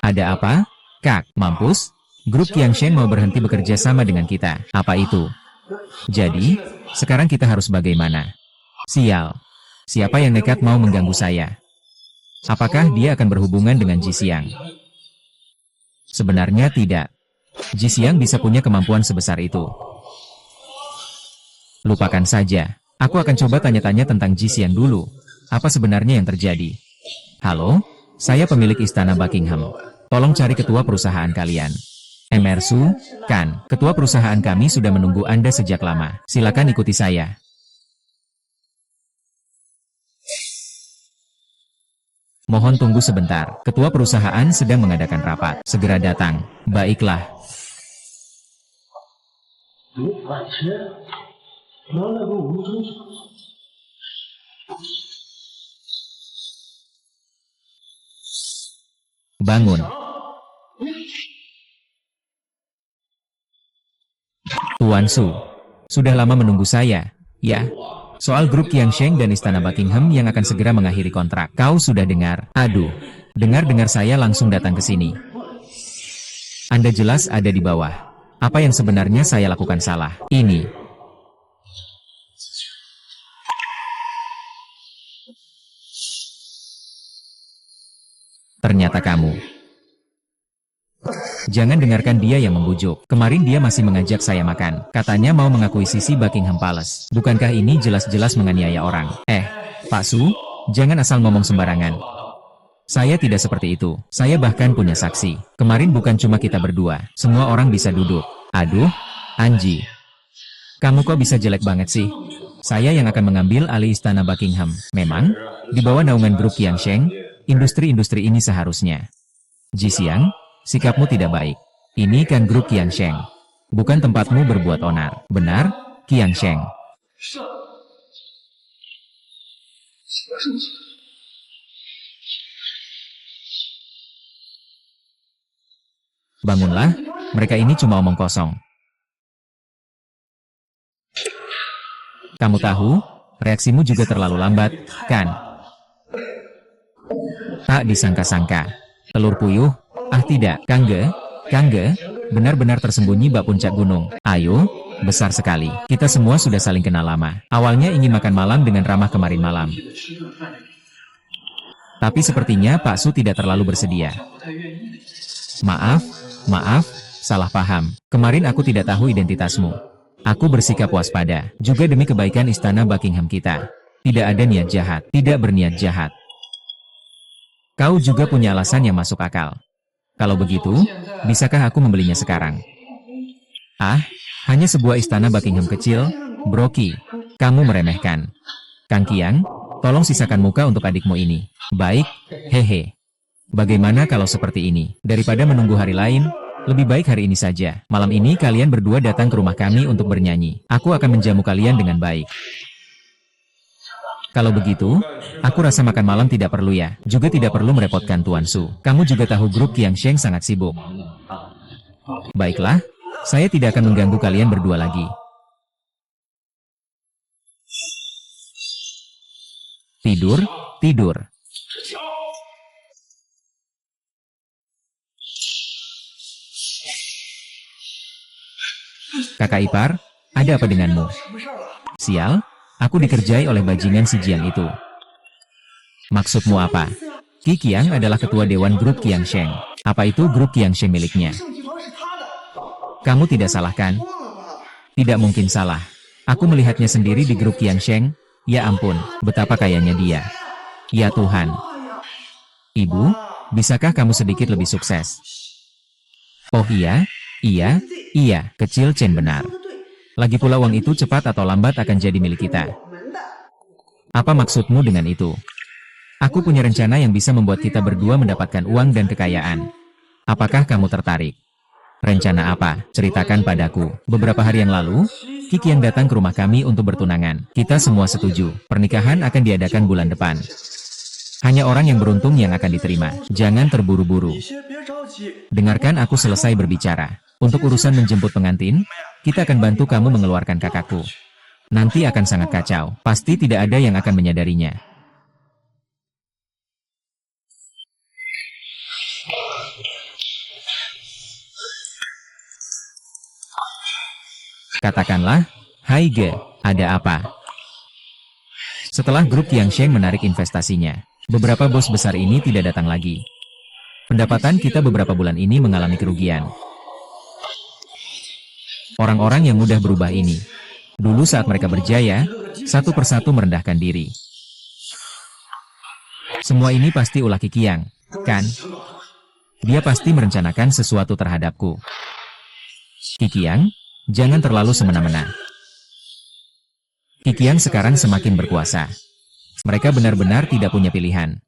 Ada apa? Kak, mampus? Grup Qiangsheng mau berhenti bekerja sama dengan kita. Apa itu? Jadi, sekarang kita harus bagaimana? Sial. Siapa yang nekat mau mengganggu saya? Apakah dia akan berhubungan dengan Ji Xiang? Sebenarnya tidak. Ji Xiang bisa punya kemampuan sebesar itu. Lupakan saja. Aku akan coba tanya-tanya tentang Ji Xiang dulu. Apa sebenarnya yang terjadi? Halo? Saya pemilik Istana Buckingham. Tolong cari ketua perusahaan kalian. Emersu, kan, ketua perusahaan kami sudah menunggu Anda sejak lama. Silakan ikuti saya. Mohon tunggu sebentar. Ketua perusahaan sedang mengadakan rapat. Segera datang. Baiklah. 晚吃，拿来个五中。 Bangun. Tuan Su. Sudah lama menunggu saya, ya? Soal grup Qiangsheng dan Istana Buckingham yang akan segera mengakhiri kontrak. Kau sudah dengar? Aduh. Dengar-dengar saya langsung datang ke sini. Anda jelas ada di bawah. Apa yang sebenarnya saya lakukan salah? Ini. Ternyata kamu. Jangan dengarkan dia yang membujuk. Kemarin dia masih mengajak saya makan. Katanya mau mengakuisisi Buckingham Palace. Bukankah ini jelas-jelas menganiaya orang? Pak Su, jangan asal ngomong sembarangan. Saya tidak seperti itu. Saya bahkan punya saksi. Kemarin bukan cuma kita berdua. Semua orang bisa duduk. Aduh, Anji. Kamu kok bisa jelek banget sih? Saya yang akan mengambil alih Istana Buckingham. Memang, di bawah naungan grup Qiangsheng, industri-industri ini seharusnya. Ji Xiang, sikapmu tidak baik. Ini kan grup Qiangsheng. Bukan tempatmu berbuat onar. Benar, Qiangsheng? Bangunlah, mereka ini cuma omong kosong. Kamu tahu, reaksimu juga terlalu lambat, kan? Tak disangka-sangka. Telur puyuh? Ah tidak, Kangge, benar-benar tersembunyi bak puncak gunung. Ayo, besar sekali. Kita semua sudah saling kenal lama. Awalnya ingin makan malam dengan ramah kemarin malam. Tapi sepertinya Pak Su tidak terlalu bersedia. Maaf, salah paham. Kemarin aku tidak tahu identitasmu. Aku bersikap waspada, juga demi kebaikan Istana Buckingham kita. Tidak ada niat jahat, tidak berniat jahat. Kau juga punya alasan yang masuk akal. Kalau begitu, bisakah aku membelinya sekarang? Ah, hanya sebuah Istana Buckingham kecil, Broki. Kamu meremehkan. Kang Qiang, tolong sisakan muka untuk adikmu ini. Baik, hehe. Bagaimana kalau seperti ini? Daripada menunggu hari lain, lebih baik hari ini saja. Malam ini kalian berdua datang ke rumah kami untuk bernyanyi. Aku akan menjamu kalian dengan baik. Kalau begitu, aku rasa makan malam tidak perlu ya. Juga tidak perlu merepotkan Tuan Su. Kamu juga tahu grup Qiangsheng sangat sibuk. Baiklah, saya tidak akan mengganggu kalian berdua lagi. Tidur, tidur. Kakak ipar, ada apa denganmu? Sial, aku dikerjai oleh bajingan si Jiang itu. Maksudmu apa? Qi Qiang adalah ketua dewan grup Qiangsheng. Apa itu grup Qiangsheng miliknya? Kamu tidak salah kan? Tidak mungkin salah. Aku melihatnya sendiri di grup Qiangsheng. Ya ampun, betapa kayanya dia. Ya Tuhan. Ibu, bisakah kamu sedikit lebih sukses? Oh iya, kecil Chen benar. Lagi pula uang itu cepat atau lambat akan jadi milik kita. Apa maksudmu dengan itu? Aku punya rencana yang bisa membuat kita berdua mendapatkan uang dan kekayaan. Apakah kamu tertarik? Rencana apa? Ceritakan padaku. Beberapa hari yang lalu, Qi Qiang datang ke rumah kami untuk bertunangan. Kita semua setuju. Pernikahan akan diadakan bulan depan. Hanya orang yang beruntung yang akan diterima. Jangan terburu-buru. 你先别着急， Dengarkan aku selesai berbicara. Untuk urusan menjemput pengantin, kita akan bantu kamu mengeluarkan kakakku. Nanti akan sangat kacau. Pasti tidak ada yang akan menyadarinya. Katakanlah, "Hai Ge, ada apa?" Setelah grup Qiangsheng menarik investasinya, beberapa bos besar ini tidak datang lagi. Pendapatan kita beberapa bulan ini mengalami kerugian. Orang-orang yang mudah berubah ini, dulu saat mereka berjaya, satu persatu merendahkan diri. Semua ini pasti ulah Qiang, kan? Dia pasti merencanakan sesuatu terhadapku. Qiang, jangan terlalu semena-mena. Qiang sekarang semakin berkuasa. Mereka benar-benar tidak punya pilihan.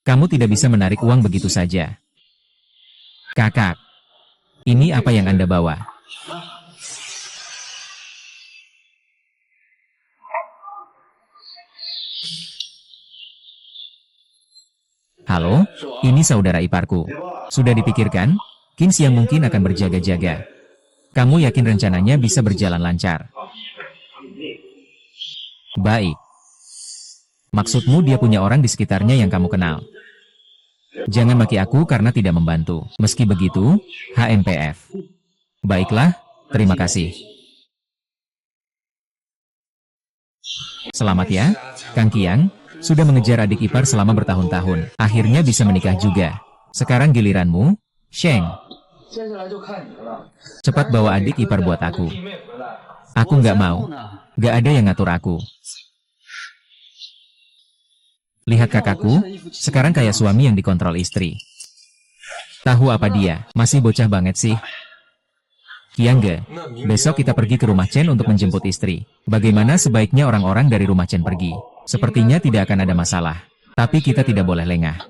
Kamu tidak bisa menarik uang begitu saja. Kakak, ini apa yang Anda bawa? Halo, ini saudara iparku. Sudah dipikirkan? Qin Xiang mungkin akan berjaga-jaga. Kamu yakin rencananya bisa berjalan lancar? Baik. Maksudmu dia punya orang di sekitarnya yang kamu kenal. Jangan maki aku karena tidak membantu. Meski begitu, HMPF. Baiklah, terima kasih. Selamat ya, Kang Qiang. Sudah mengejar adik ipar selama bertahun-tahun. Akhirnya bisa menikah juga. Sekarang giliranmu, Sheng. 接下来就看你的了。 Cepat bawa adik ipar buat aku. Aku nggak mau. Nggak ada yang ngatur aku. Lihat kakakku, sekarang kayak suami yang dikontrol istri. Tahu apa dia? Masih bocah banget sih. Qiangge, besok kita pergi ke rumah Chen untuk menjemput istri. Bagaimana sebaiknya orang-orang dari rumah Chen pergi? Sepertinya tidak akan ada masalah. Tapi kita tidak boleh lengah.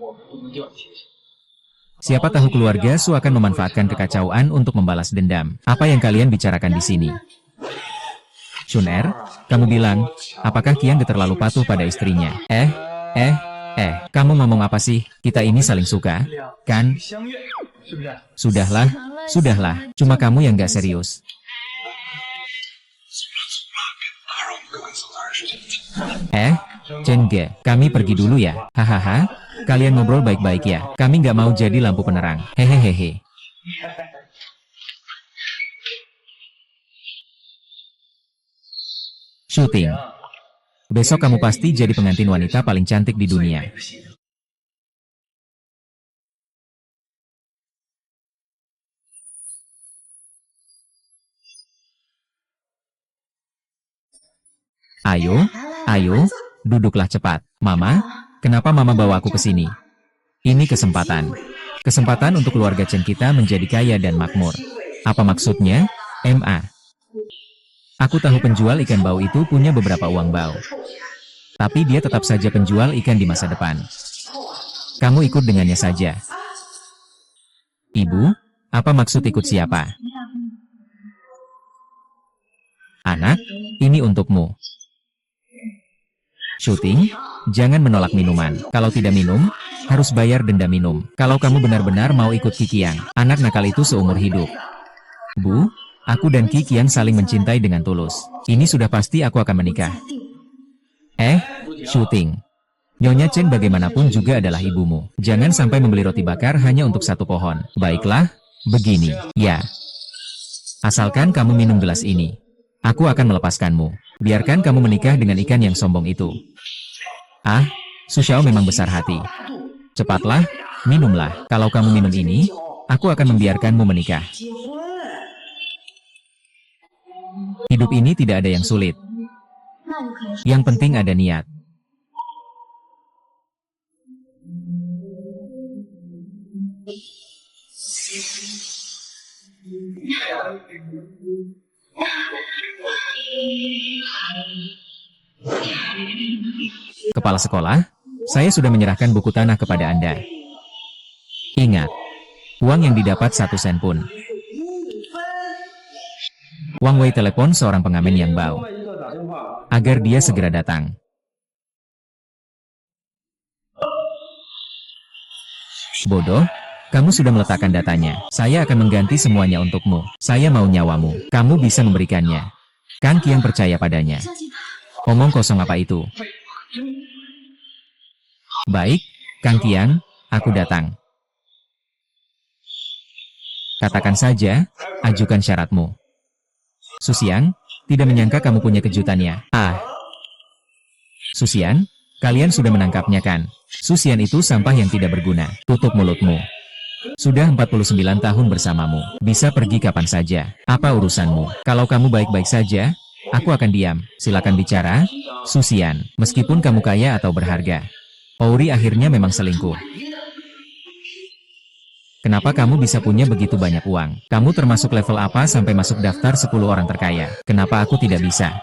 Siapa tahu keluarga Su akan memanfaatkan kekacauan untuk membalas dendam. Apa yang kalian bicarakan di sini? Chun-er, kamu bilang, apakah Qiangge terlalu patuh pada istrinya? Kamu ngomong apa sih? Kita ini saling suka, kan? 相悦，是不是？ Sudahlah, cuma kamu yang gak serius. Chen-ge, kami pergi dulu ya. Hahaha, kalian ngobrol baik-baik ya. Kami nggak mau jadi lampu penerang. Hehehehe. Syuting. Besok kamu pasti jadi pengantin wanita paling cantik di dunia. Ayo, duduklah cepat. Mama, kenapa Mama bawa aku ke sini? Ini kesempatan. Kesempatan untuk keluarga Chen kita menjadi kaya dan makmur. Apa maksudnya? Aku tahu penjual ikan bau itu punya beberapa uang bau. Tapi dia tetap saja penjual ikan di masa depan. Kamu ikut dengannya saja. Ibu, apa maksud ikut siapa? Anak, ini untukmu. Syuting, jangan menolak minuman. Kalau tidak minum, harus bayar denda minum. Kalau kamu benar-benar mau ikut Qiang, anak nakal itu seumur hidup. Bu, aku dan Qiang saling mencintai dengan tulus. Ini sudah pasti aku akan menikah. Syuting. Nyonya Chen bagaimanapun juga adalah ibumu. Jangan sampai membeli roti bakar hanya untuk satu pohon. Baiklah, begini, ya. Asalkan kamu minum gelas ini, aku akan melepaskanmu. Biarkan kamu menikah dengan ikan yang sombong itu. Su Xiao memang besar hati. Cepatlah, minumlah. Kalau kamu minum ini, aku akan membiarkanmu menikah. Hidup ini tidak ada yang sulit. Yang penting ada niat. Kepala sekolah, saya sudah menyerahkan buku tanah kepada Anda. Ingat, uang yang didapat 1 sen pun. Wang Wei telepon seorang pengamen yang bau, agar dia segera datang. Bodoh, kamu sudah meletakkan datanya. Saya akan mengganti semuanya untukmu. Saya mau nyawamu. Kamu bisa memberikannya. Kang Qiang percaya padanya. 相信他。 Omong kosong apa itu? Baik, Kang Qiang, aku datang. Katakan saja, ajukan syaratmu. Susian, tidak menyangka kamu punya kejutannya. Ah. Susian, kalian sudah menangkapnya kan? Susian itu sampah yang tidak berguna. Tutup mulutmu. Sudah 49 tahun bersamamu. Bisa pergi kapan saja. Apa urusanmu? Kalau kamu baik-baik saja, aku akan diam. Silakan bicara. Susian, meskipun kamu kaya atau berharga, Ouri akhirnya memang selingkuh. Kenapa kamu bisa punya begitu banyak uang? Kamu termasuk level apa sampai masuk daftar 10 orang terkaya? Kenapa aku tidak bisa?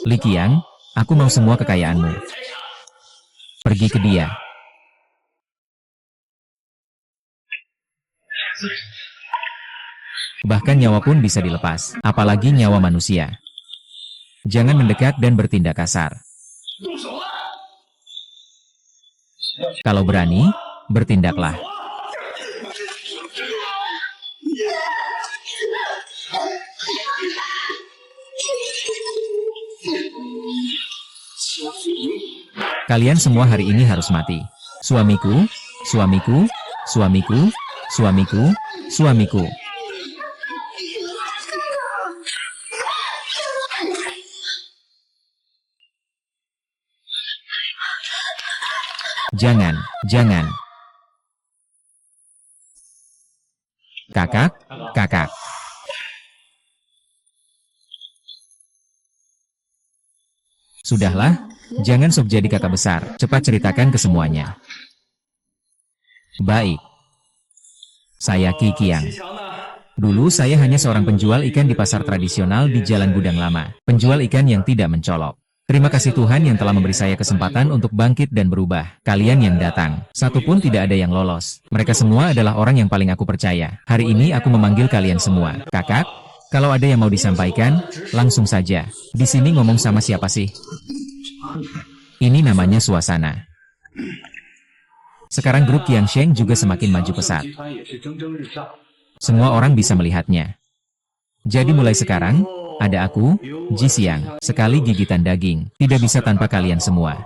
Li Qiang, aku mau semua kekayaanmu. Pergi ke dia. Bahkan nyawa pun bisa dilepas, apalagi nyawa manusia. Jangan mendekat dan bertindak kasar. Kalau berani, bertindaklah. Kalian semua hari ini harus mati. Suamiku, suamiku, suamiku, suamiku, suamiku. Jangan, jangan. Kakak, kakak. Sudahlah, jangan sok jadi kakak besar. Cepat ceritakan ke semuanya. Baik. Saya Qi Qiang. Dulu saya hanya seorang penjual ikan di pasar tradisional di Jalan Gudang Lama. Penjual ikan yang tidak mencolok. Terima kasih Tuhan yang telah memberi saya kesempatan untuk bangkit dan berubah. Kalian yang datang, satu pun tidak ada yang lolos. Mereka semua adalah orang yang paling aku percaya. Hari ini aku memanggil kalian semua. Kakak, kalau ada yang mau disampaikan, langsung saja. Di sini ngomong sama siapa sih? Ini namanya suasana. Sekarang grup Qiangsheng juga semakin maju pesat. Semua orang bisa melihatnya. Jadi mulai sekarang, ada aku, Ji Xiang, sekali gigitan daging, tidak bisa tanpa kalian semua.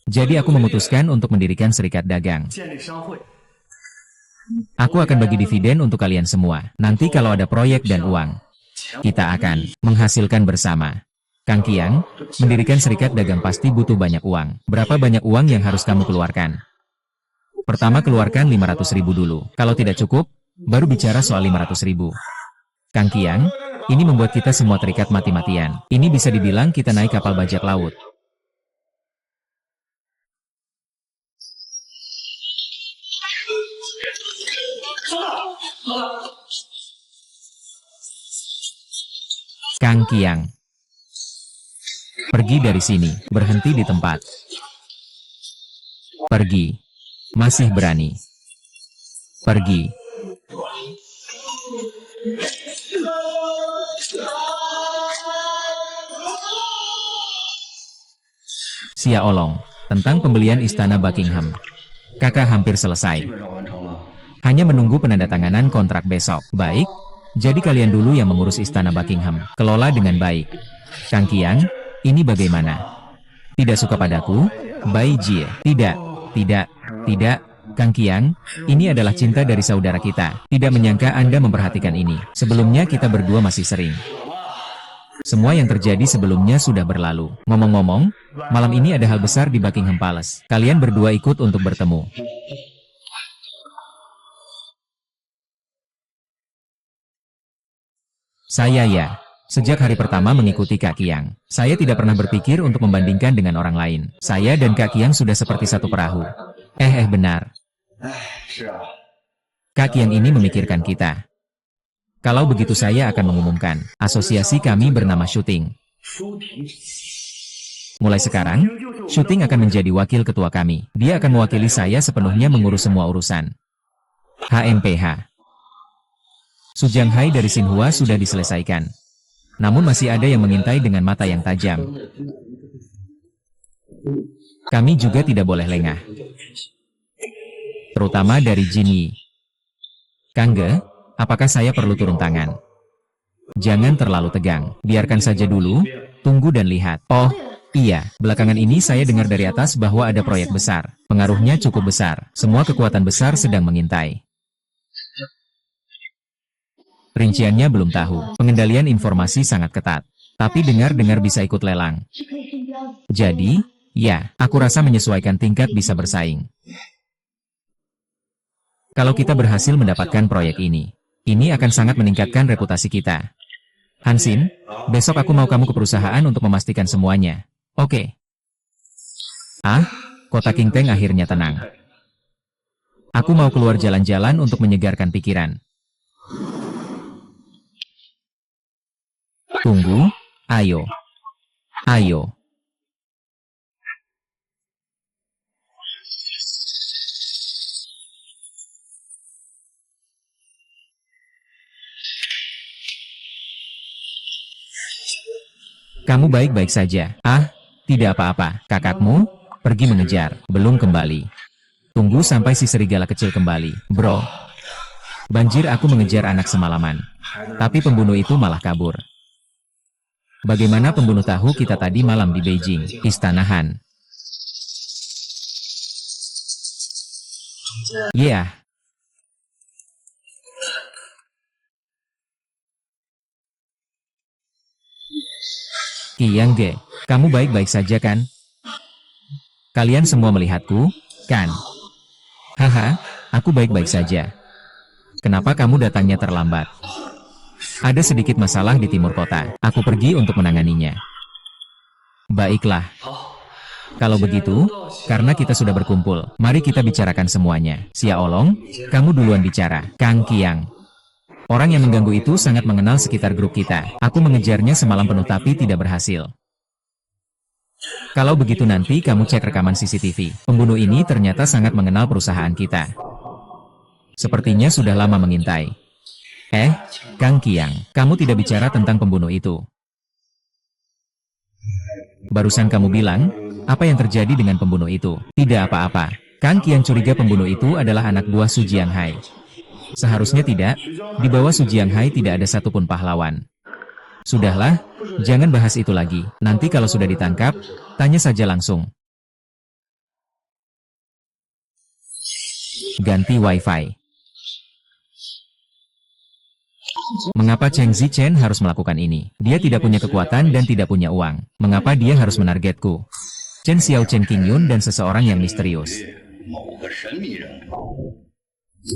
Jadi aku memutuskan untuk mendirikan serikat dagang. Aku akan bagi dividen untuk kalian semua. Nanti kalau ada proyek dan uang, kita akan menghasilkan bersama. Kang Qiang, mendirikan serikat dagang pasti butuh banyak uang. Berapa banyak uang yang harus kamu keluarkan? Pertama keluarkan 500.000 dulu. Kalau tidak cukup, baru bicara soal 500.000. Kang Qiang, ini membuat kita semua terikat mati-matian. Ini bisa dibilang kita naik kapal bajak laut. Kang Qiang, pergi dari sini, berhenti di tempat. Pergi. Masih berani. Pergi. Xia Olong, tentang pembelian istana Buckingham. Kakak hampir selesai. Hanya menunggu penandatanganan kontrak besok. Baik, jadi kalian dulu yang mengurus istana Buckingham. Kelola dengan baik. Kang Qiang, ini bagaimana? Tidak suka padaku? Bai Jie. Tidak, tidak, tidak. Kang Qiang, ini adalah cinta dari saudara kita. Tidak menyangka Anda memperhatikan ini. Sebelumnya kita berdua masih sering. Semua yang terjadi sebelumnya sudah berlalu. Ngomong-ngomong, malam ini ada hal besar di Buckingham Palace. Kalian berdua ikut untuk bertemu. Saya ya. Sejak hari pertama mengikuti Kak Qiang, saya tidak pernah berpikir untuk membandingkan dengan orang lain. Saya dan Kak Qiang sudah seperti satu perahu. Benar. Kak Qiang ini memikirkan kita. Kalau begitu saya akan mengumumkan, asosiasi kami bernama Shooting. Mulai sekarang, Shooting akan menjadi wakil ketua kami. Dia akan mewakili saya sepenuhnya mengurus semua urusan. HMPH. Sujanghai dari Xinhua sudah diselesaikan. Namun masih ada yang mengintai dengan mata yang tajam. Kami juga tidak boleh lengah. Terutama dari Jin Yi. Kangge, apakah saya perlu turun tangan? Jangan terlalu tegang. Biarkan saja dulu. Tunggu dan lihat. Oh, iya. Belakangan ini saya dengar dari atas bahwa ada proyek besar. Pengaruhnya cukup besar. Semua kekuatan besar sedang mengintai. Rinciannya belum tahu. Pengendalian informasi sangat ketat. Tapi dengar-dengar bisa ikut lelang. Jadi, ya, aku rasa menyesuaikan tingkat bisa bersaing. Kalau kita berhasil mendapatkan proyek ini akan sangat meningkatkan reputasi kita. Hansin, besok aku mau kamu ke perusahaan untuk memastikan semuanya. Oke. Ah, kota King Teng akhirnya tenang. Aku mau keluar jalan-jalan untuk menyegarkan pikiran. Tunggu, ayo. Ayo. Kamu baik-baik saja. Ah, tidak apa-apa. Kakakmu pergi mengejar, belum kembali. Tunggu sampai si serigala kecil kembali. Bro, banjir aku mengejar anak semalaman. Tapi pembunuh itu malah kabur. Bagaimana pembunuh tahu kita tadi malam di Beijing, Istana Han? Yeah. Qiyang Ge, kamu baik-baik saja kan? Kalian semua melihatku, kan? Haha, aku baik-baik saja. Kenapa kamu datangnya terlambat? Ada sedikit masalah di timur kota. Aku pergi untuk menanganinya. Baiklah. Kalau begitu, karena kita sudah berkumpul, mari kita bicarakan semuanya. Xia Olong, kamu duluan bicara. Kang Qiang. Orang yang mengganggu itu sangat mengenal sekitar grup kita. Aku mengejarnya semalam penuh tapi tidak berhasil. Kalau begitu nanti kamu cek rekaman CCTV. Pembunuh ini ternyata sangat mengenal perusahaan kita. Sepertinya sudah lama mengintai. Kang Qiang, kamu tidak bicara tentang pembunuh itu. Barusan kamu bilang, apa yang terjadi dengan pembunuh itu? Tidak apa-apa. Kang Qiang curiga pembunuh itu adalah anak buah Su Jianghai. Seharusnya tidak, di bawah Su Jianghai tidak ada satupun pahlawan. Sudahlah, jangan bahas itu lagi. Nanti kalau sudah ditangkap, tanya saja langsung. Ganti wifi. Mengapa Cheng Zichen harus melakukan ini? Dia tidak punya kekuatan dan tidak punya uang. Mengapa dia harus menargetku? Chen Xiao Chen Qingyun dan seseorang yang misterius.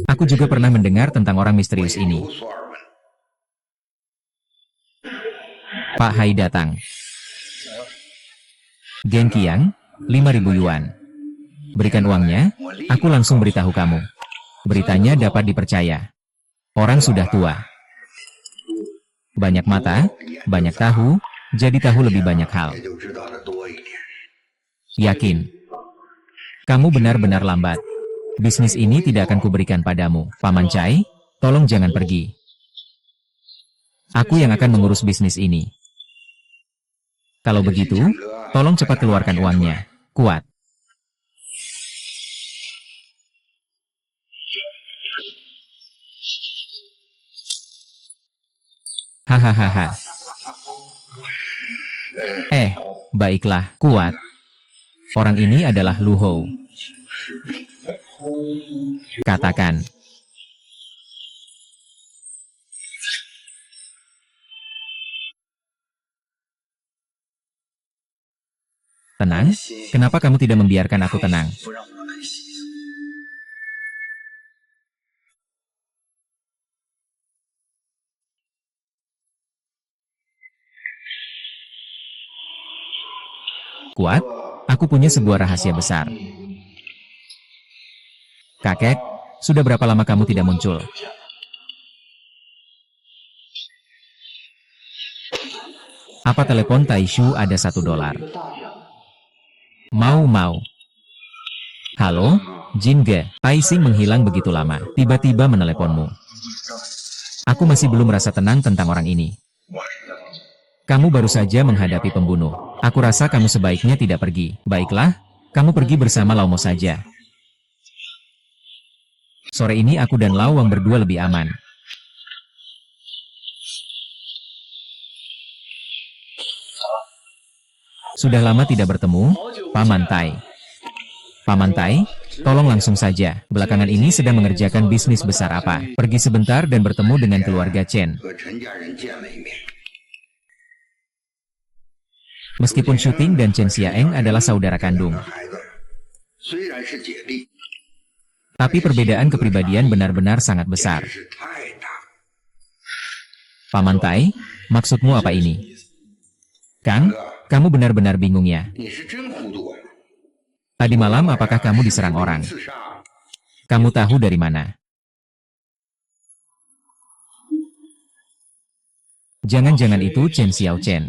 Aku juga pernah mendengar tentang orang misterius ini. Pak Hai datang. Geng Qiang, 5.000 yuan. Berikan uangnya, aku langsung beritahu kamu. Beritanya dapat dipercaya. Orang sudah tua. Banyak mata, banyak tahu, jadi tahu lebih banyak hal. Yakin. Kamu benar-benar lambat. Bisnis ini tidak akan kuberikan padamu. Paman Chai, tolong jangan pergi. Aku yang akan mengurus bisnis ini. Kalau begitu, tolong cepat keluarkan uangnya. Kuat. Hahaha. Baiklah, kuat. Orang ini adalah Lu Hou. Katakan. Tenang, kenapa kamu tidak membiarkan aku tenang? Kuat, aku punya sebuah rahasia besar. Kakek, sudah berapa lama kamu tidak muncul? Apa telepon Taishu ada $1? Mau. Halo, Jin Ge, Taising menghilang begitu lama, tiba-tiba meneleponmu. Aku masih belum merasa tenang tentang orang ini. Kamu baru saja menghadapi pembunuh. Aku rasa kamu sebaiknya tidak pergi. Baiklah, Kamu pergi bersama Lao Mo saja. Sore ini aku dan Lao Wang berdua lebih aman. Sudah lama tidak bertemu, Paman Tai. Paman Tai, tolong langsung saja. Belakangan ini sedang mengerjakan bisnis besar apa? Pergi sebentar dan bertemu dengan keluarga Chen. Meskipun Shuting dan Chen Xiaeng adalah saudara kandung, tapi perbedaan kepribadian benar-benar sangat besar. Paman Tai, maksudmu apa ini? Kang, kamu benar-benar bingung ya? Tadi malam apakah kamu diserang orang? Kamu tahu dari mana? Jangan-jangan itu Chen Xiao Chen.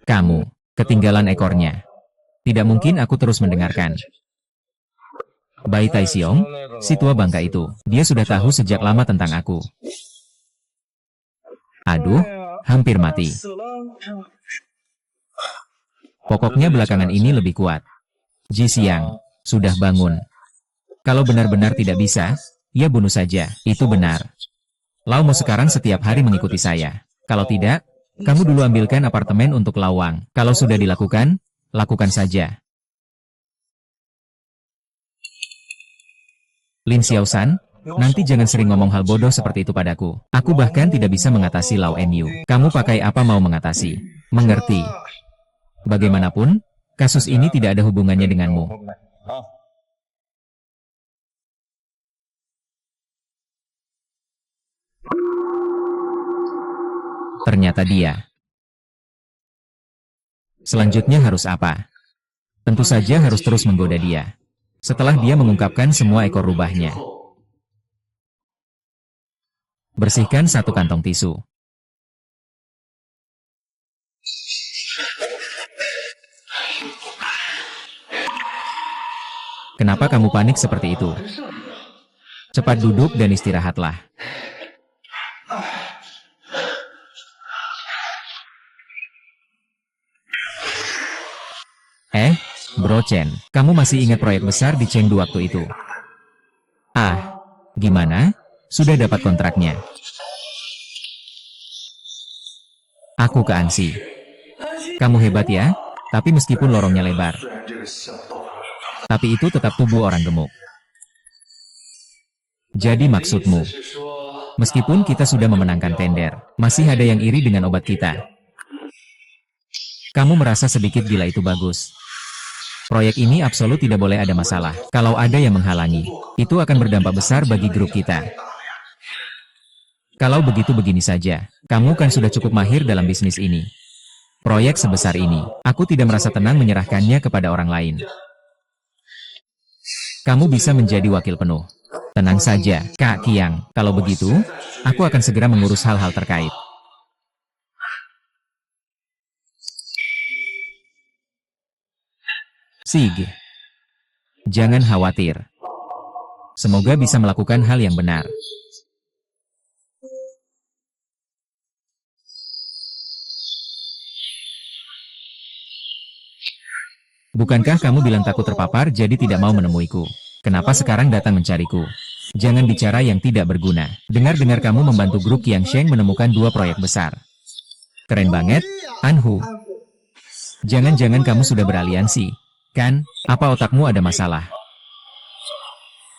Kamu, ketinggalan ekornya. Tidak mungkin aku terus mendengarkan. Bai Tai Xiong, si tua bangka itu, dia sudah tahu sejak lama tentang aku. Aduh, hampir mati. Pokoknya belakangan ini lebih kuat. Ji Xiang, sudah bangun. Kalau benar-benar tidak bisa, ya bunuh saja, itu benar. Lao Mo sekarang setiap hari mengikuti saya. Kalau tidak, kamu dulu ambilkan apartemen untuk Lawang. Kalau sudah dilakukan, lakukan saja. Lin Xiaoshan, nanti jangan sering ngomong hal bodoh seperti itu padaku. Aku bahkan tidak bisa mengatasi Lao NU. Kamu pakai apa mau mengatasi? Mengerti? Bagaimanapun, kasus ini tidak ada hubungannya denganmu. Ternyata dia. Selanjutnya harus apa? Tentu saja harus terus menggoda dia. Setelah dia mengungkapkan semua ekor rubahnya. Bersihkan satu kantong tisu. Kenapa kamu panik seperti itu? Cepat duduk dan istirahatlah. Bro Chen, kamu masih ingat proyek besar di Chengdu waktu itu? Ah, gimana? Sudah dapat kontraknya? Aku ke Ansi. Kamu hebat ya, tapi meskipun lorongnya lebar. Tapi itu tetap tubuh orang gemuk. Jadi maksudmu, meskipun kita sudah memenangkan tender, masih ada yang iri dengan obat kita. Kamu merasa sedikit gila itu bagus. Proyek ini absolut tidak boleh ada masalah. Kalau ada yang menghalangi, itu akan berdampak besar bagi grup kita. Kalau begitu begini saja, kamu kan sudah cukup mahir dalam bisnis ini. Proyek sebesar ini, aku tidak merasa tenang menyerahkannya kepada orang lain. Kamu bisa menjadi wakil penuh. Tenang saja, Kak Qiang. Kalau begitu, aku akan segera mengurus hal-hal terkait. Sig. Jangan khawatir. Semoga bisa melakukan hal yang benar. Bukankah kamu bilang takut terpapar jadi tidak mau menemuiku? Kenapa sekarang datang mencariku? Jangan bicara yang tidak berguna. Dengar-dengar kamu membantu grup Qiangsheng menemukan 2 proyek besar. Keren banget, Anhu. Jangan-jangan kamu sudah beraliansi. Kan, apa otakmu ada masalah?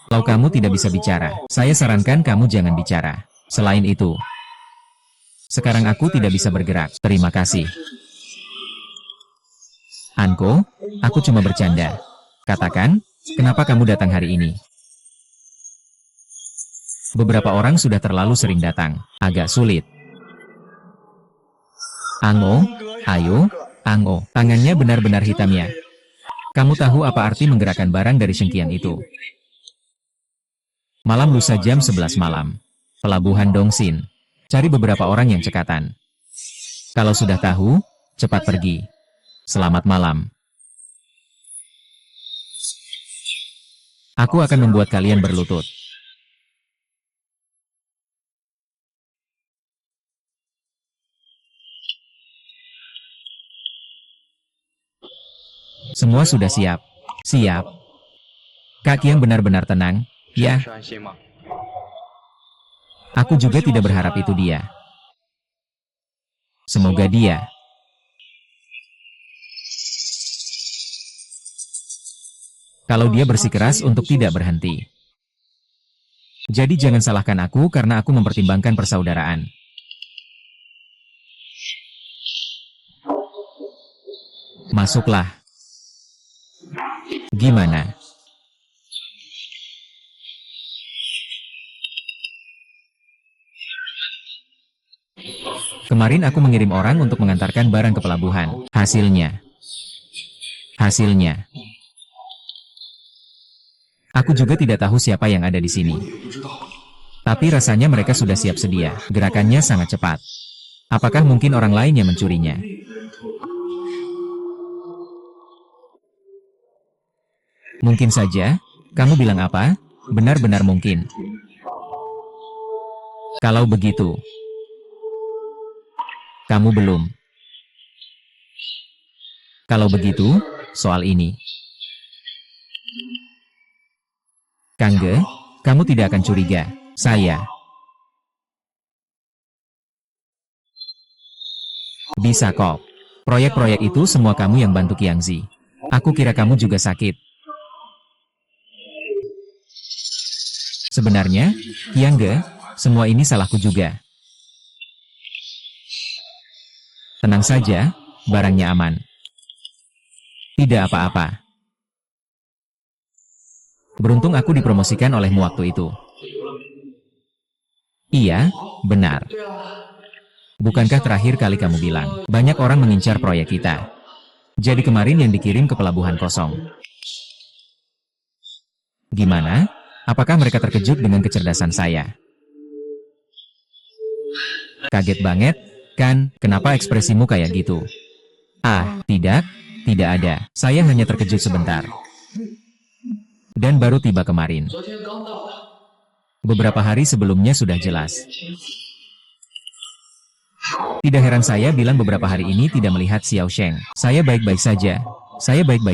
Kalau kamu tidak bisa bicara, saya sarankan kamu jangan bicara. Selain itu, sekarang aku tidak bisa bergerak. Terima kasih. Anko, aku cuma bercanda. Katakan, kenapa kamu datang hari ini? Beberapa orang sudah terlalu sering datang. Agak sulit. Ango, ayo, Ango. Tangannya benar-benar hitam ya. Kamu tahu apa arti menggerakkan barang dari Shengqiang itu? Malam lusa jam 11 malam. Pelabuhan Dongxin. Cari beberapa orang yang cekatan. Kalau sudah tahu, cepat pergi. Selamat malam. Aku akan membuat kalian berlutut. Semua sudah siap. Siap. Kak Qiang benar-benar tenang. Ya. Aku juga tidak berharap itu dia. Semoga dia. Kalau dia bersikeras untuk tidak berhenti. Jadi jangan salahkan aku karena aku mempertimbangkan persaudaraan. Masuklah. Gimana? Kemarin aku mengirim orang untuk mengantarkan barang ke pelabuhan. Hasilnya. Aku juga tidak tahu siapa yang ada di sini. Tapi rasanya mereka sudah siap sedia. Gerakannya sangat cepat. Apakah mungkin orang lain yang mencurinya? Mungkin saja. Kamu bilang apa? Benar-benar mungkin. Kalau begitu, kamu belum. Kalau begitu, soal ini. Kangge, kamu tidak akan curiga. Saya. Bisa kok. Proyek-proyek itu semua kamu yang bantu Qiangzi. Aku kira kamu juga sakit. Sebenarnya, Qiangge, semua ini salahku juga. Tenang saja, barangnya aman. Tidak apa-apa. Beruntung aku dipromosikan olehmu waktu itu. Iya, benar. Bukankah terakhir kali kamu bilang, banyak orang mengincar proyek kita. Jadi kemarin yang dikirim ke pelabuhan kosong. Gimana? Apakah mereka terkejut dengan kecerdasan saya? Kaget banget, kan? Kenapa ekspresimu kayak gitu? Ah, tidak ada. Saya hanya terkejut sebentar. Dan baru tiba kemarin. Beberapa hari sebelumnya sudah jelas. Tidak heran saya bilang beberapa hari ini tidak melihat Xiao Sheng. Saya baik-baik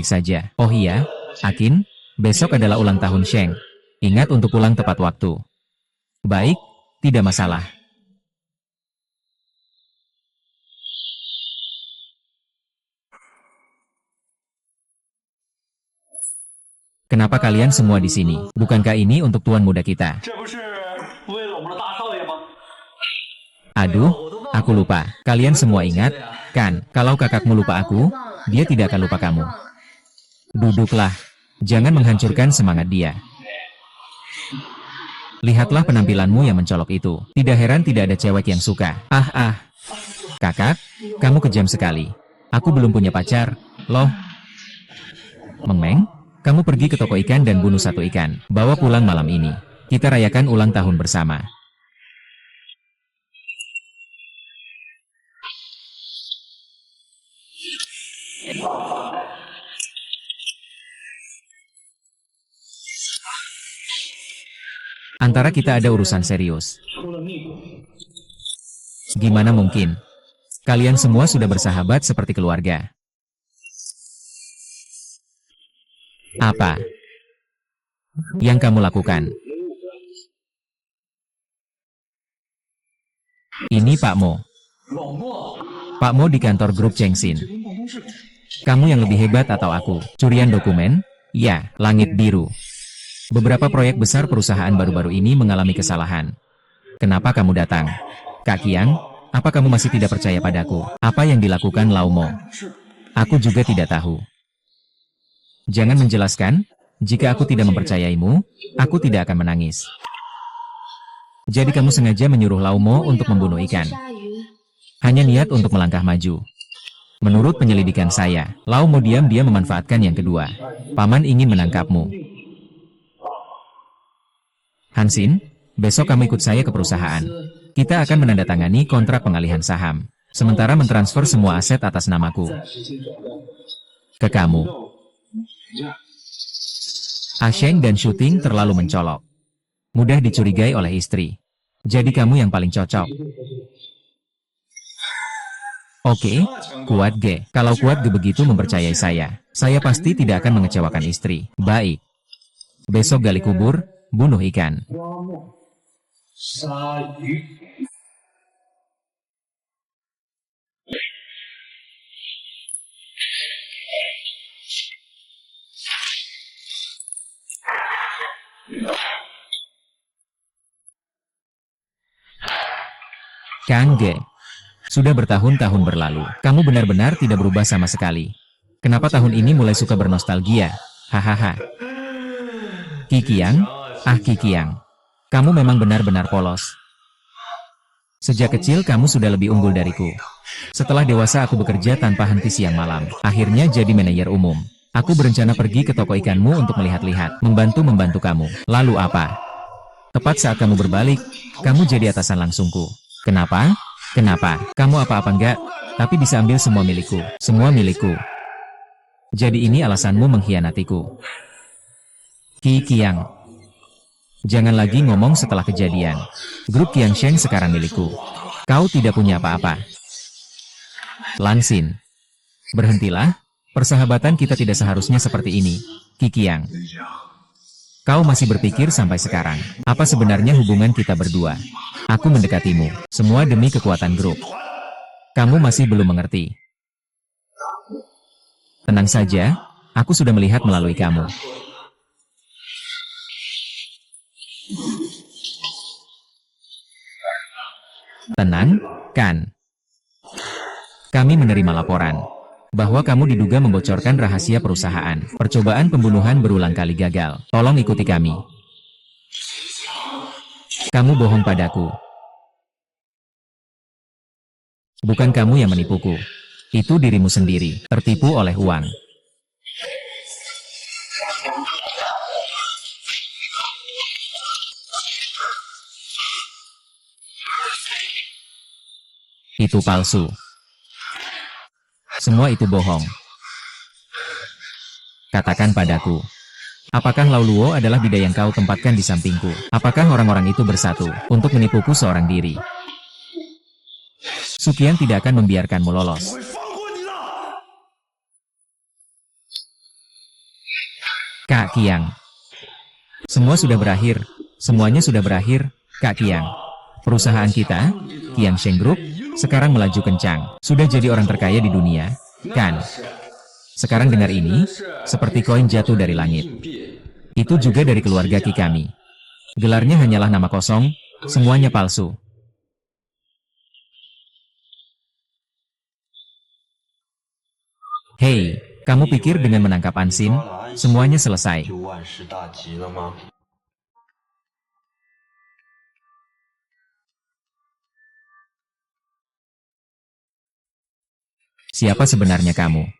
saja. Oh iya, Akin, besok adalah ulang tahun Sheng. Ingat untuk pulang tepat waktu. Baik, tidak masalah. Kenapa kalian semua di sini? Bukankah ini untuk tuan muda kita? Aduh, aku lupa. Kalian semua ingat, kan? Kalau kakakmu lupa aku, dia tidak akan lupa kamu. Duduklah. Jangan menghancurkan semangat dia. Lihatlah penampilanmu yang mencolok itu. Tidak heran tidak ada cewek yang suka. Kakak, kamu kejam sekali. Aku belum punya pacar, loh. Mengmeng, kamu pergi ke toko ikan dan bunuh satu ikan. Bawa pulang malam ini. Kita rayakan ulang tahun bersama. Antara kita ada urusan serius. Gimana mungkin? Kalian semua sudah bersahabat seperti keluarga. Apa yang kamu lakukan? Ini Pak Mo. Pak Mo di kantor grup Chengxin. Kamu yang lebih hebat atau aku? Curian dokumen? Ya, langit biru. Beberapa proyek besar perusahaan baru-baru ini mengalami kesalahan. Kenapa kamu datang? Kak Qiang, apa kamu masih tidak percaya padaku? Apa yang dilakukan Lau Mo? Aku juga tidak tahu. Jangan menjelaskan, jika aku tidak mempercayaimu, aku tidak akan menangis. Jadi kamu sengaja menyuruh Lau Mo untuk membunuh ikan. Hanya niat untuk melangkah maju. Menurut penyelidikan saya, Lau Mo diam-diam memanfaatkan yang kedua. Paman ingin menangkapmu. Hansin, besok kamu ikut saya ke perusahaan. Kita akan menandatangani kontrak pengalihan saham. Sementara mentransfer semua aset atas namaku. Ke kamu. Asheng dan Shooting terlalu mencolok. Mudah dicurigai oleh istri. Jadi kamu yang paling cocok. Oke, kuat Ge. Kalau kuat Ge begitu mempercayai saya pasti tidak akan mengecewakan istri. Baik. Besok gali kubur, bunuh ikan. 抓梦、鲨鱼。Kang Ge. Sudah bertahun-tahun berlalu. Kamu benar-benar tidak berubah sama sekali. Kenapa tahun ini mulai suka bernostalgia? Hahaha. Kikiang? Ah Kikiang. Kamu memang benar-benar polos. Sejak kecil kamu sudah lebih unggul dariku. Setelah dewasa aku bekerja tanpa henti siang malam. Akhirnya jadi manajer umum. Aku berencana pergi ke toko ikanmu untuk melihat-lihat. Membantu kamu. Lalu apa? Tepat saat kamu berbalik, kamu jadi atasan langsungku. Kenapa? Kenapa? Kamu apa-apa enggak? Tapi bisa ambil semua milikku. Semua milikku. Jadi ini alasanmu mengkhianatiku. Kikiang. Jangan lagi ngomong setelah kejadian. Grup Qiangsheng sekarang milikku. Kau tidak punya apa-apa. Lansin. Berhentilah. Persahabatan kita tidak seharusnya seperti ini. Kikiang. Kau masih berpikir sampai sekarang. Apa sebenarnya hubungan kita berdua? Aku mendekatimu. Semua demi kekuatan grup. Kamu masih belum mengerti. Tenang saja. Aku sudah melihat melalui kamu. Tenang, kan? Kami menerima laporan bahwa kamu diduga membocorkan rahasia perusahaan. Percobaan pembunuhan berulang kali gagal. Tolong ikuti kami. Kamu bohong padaku. Bukan kamu yang menipuku. Itu dirimu sendiri, tertipu oleh uang. Itu palsu. Semua itu bohong. Katakan padaku. Apakah Lao Luo adalah bidai yang kau tempatkan di sampingku? Apakah orang-orang itu bersatu untuk menipuku seorang diri? Sukian tidak akan membiarkanmu lolos. Kak Qiang. Semua sudah berakhir. Semuanya sudah berakhir, Kak Qiang. Perusahaan kita, Qiangsheng Group, sekarang melaju kencang. Sudah jadi orang terkaya di dunia, kan? Sekarang dengar ini, seperti koin jatuh dari langit. Itu juga dari keluarga Qi kami. Gelarnya hanyalah nama kosong, semuanya palsu. Hei, kamu pikir dengan menangkap Ansin, semuanya selesai? Siapa sebenarnya kamu?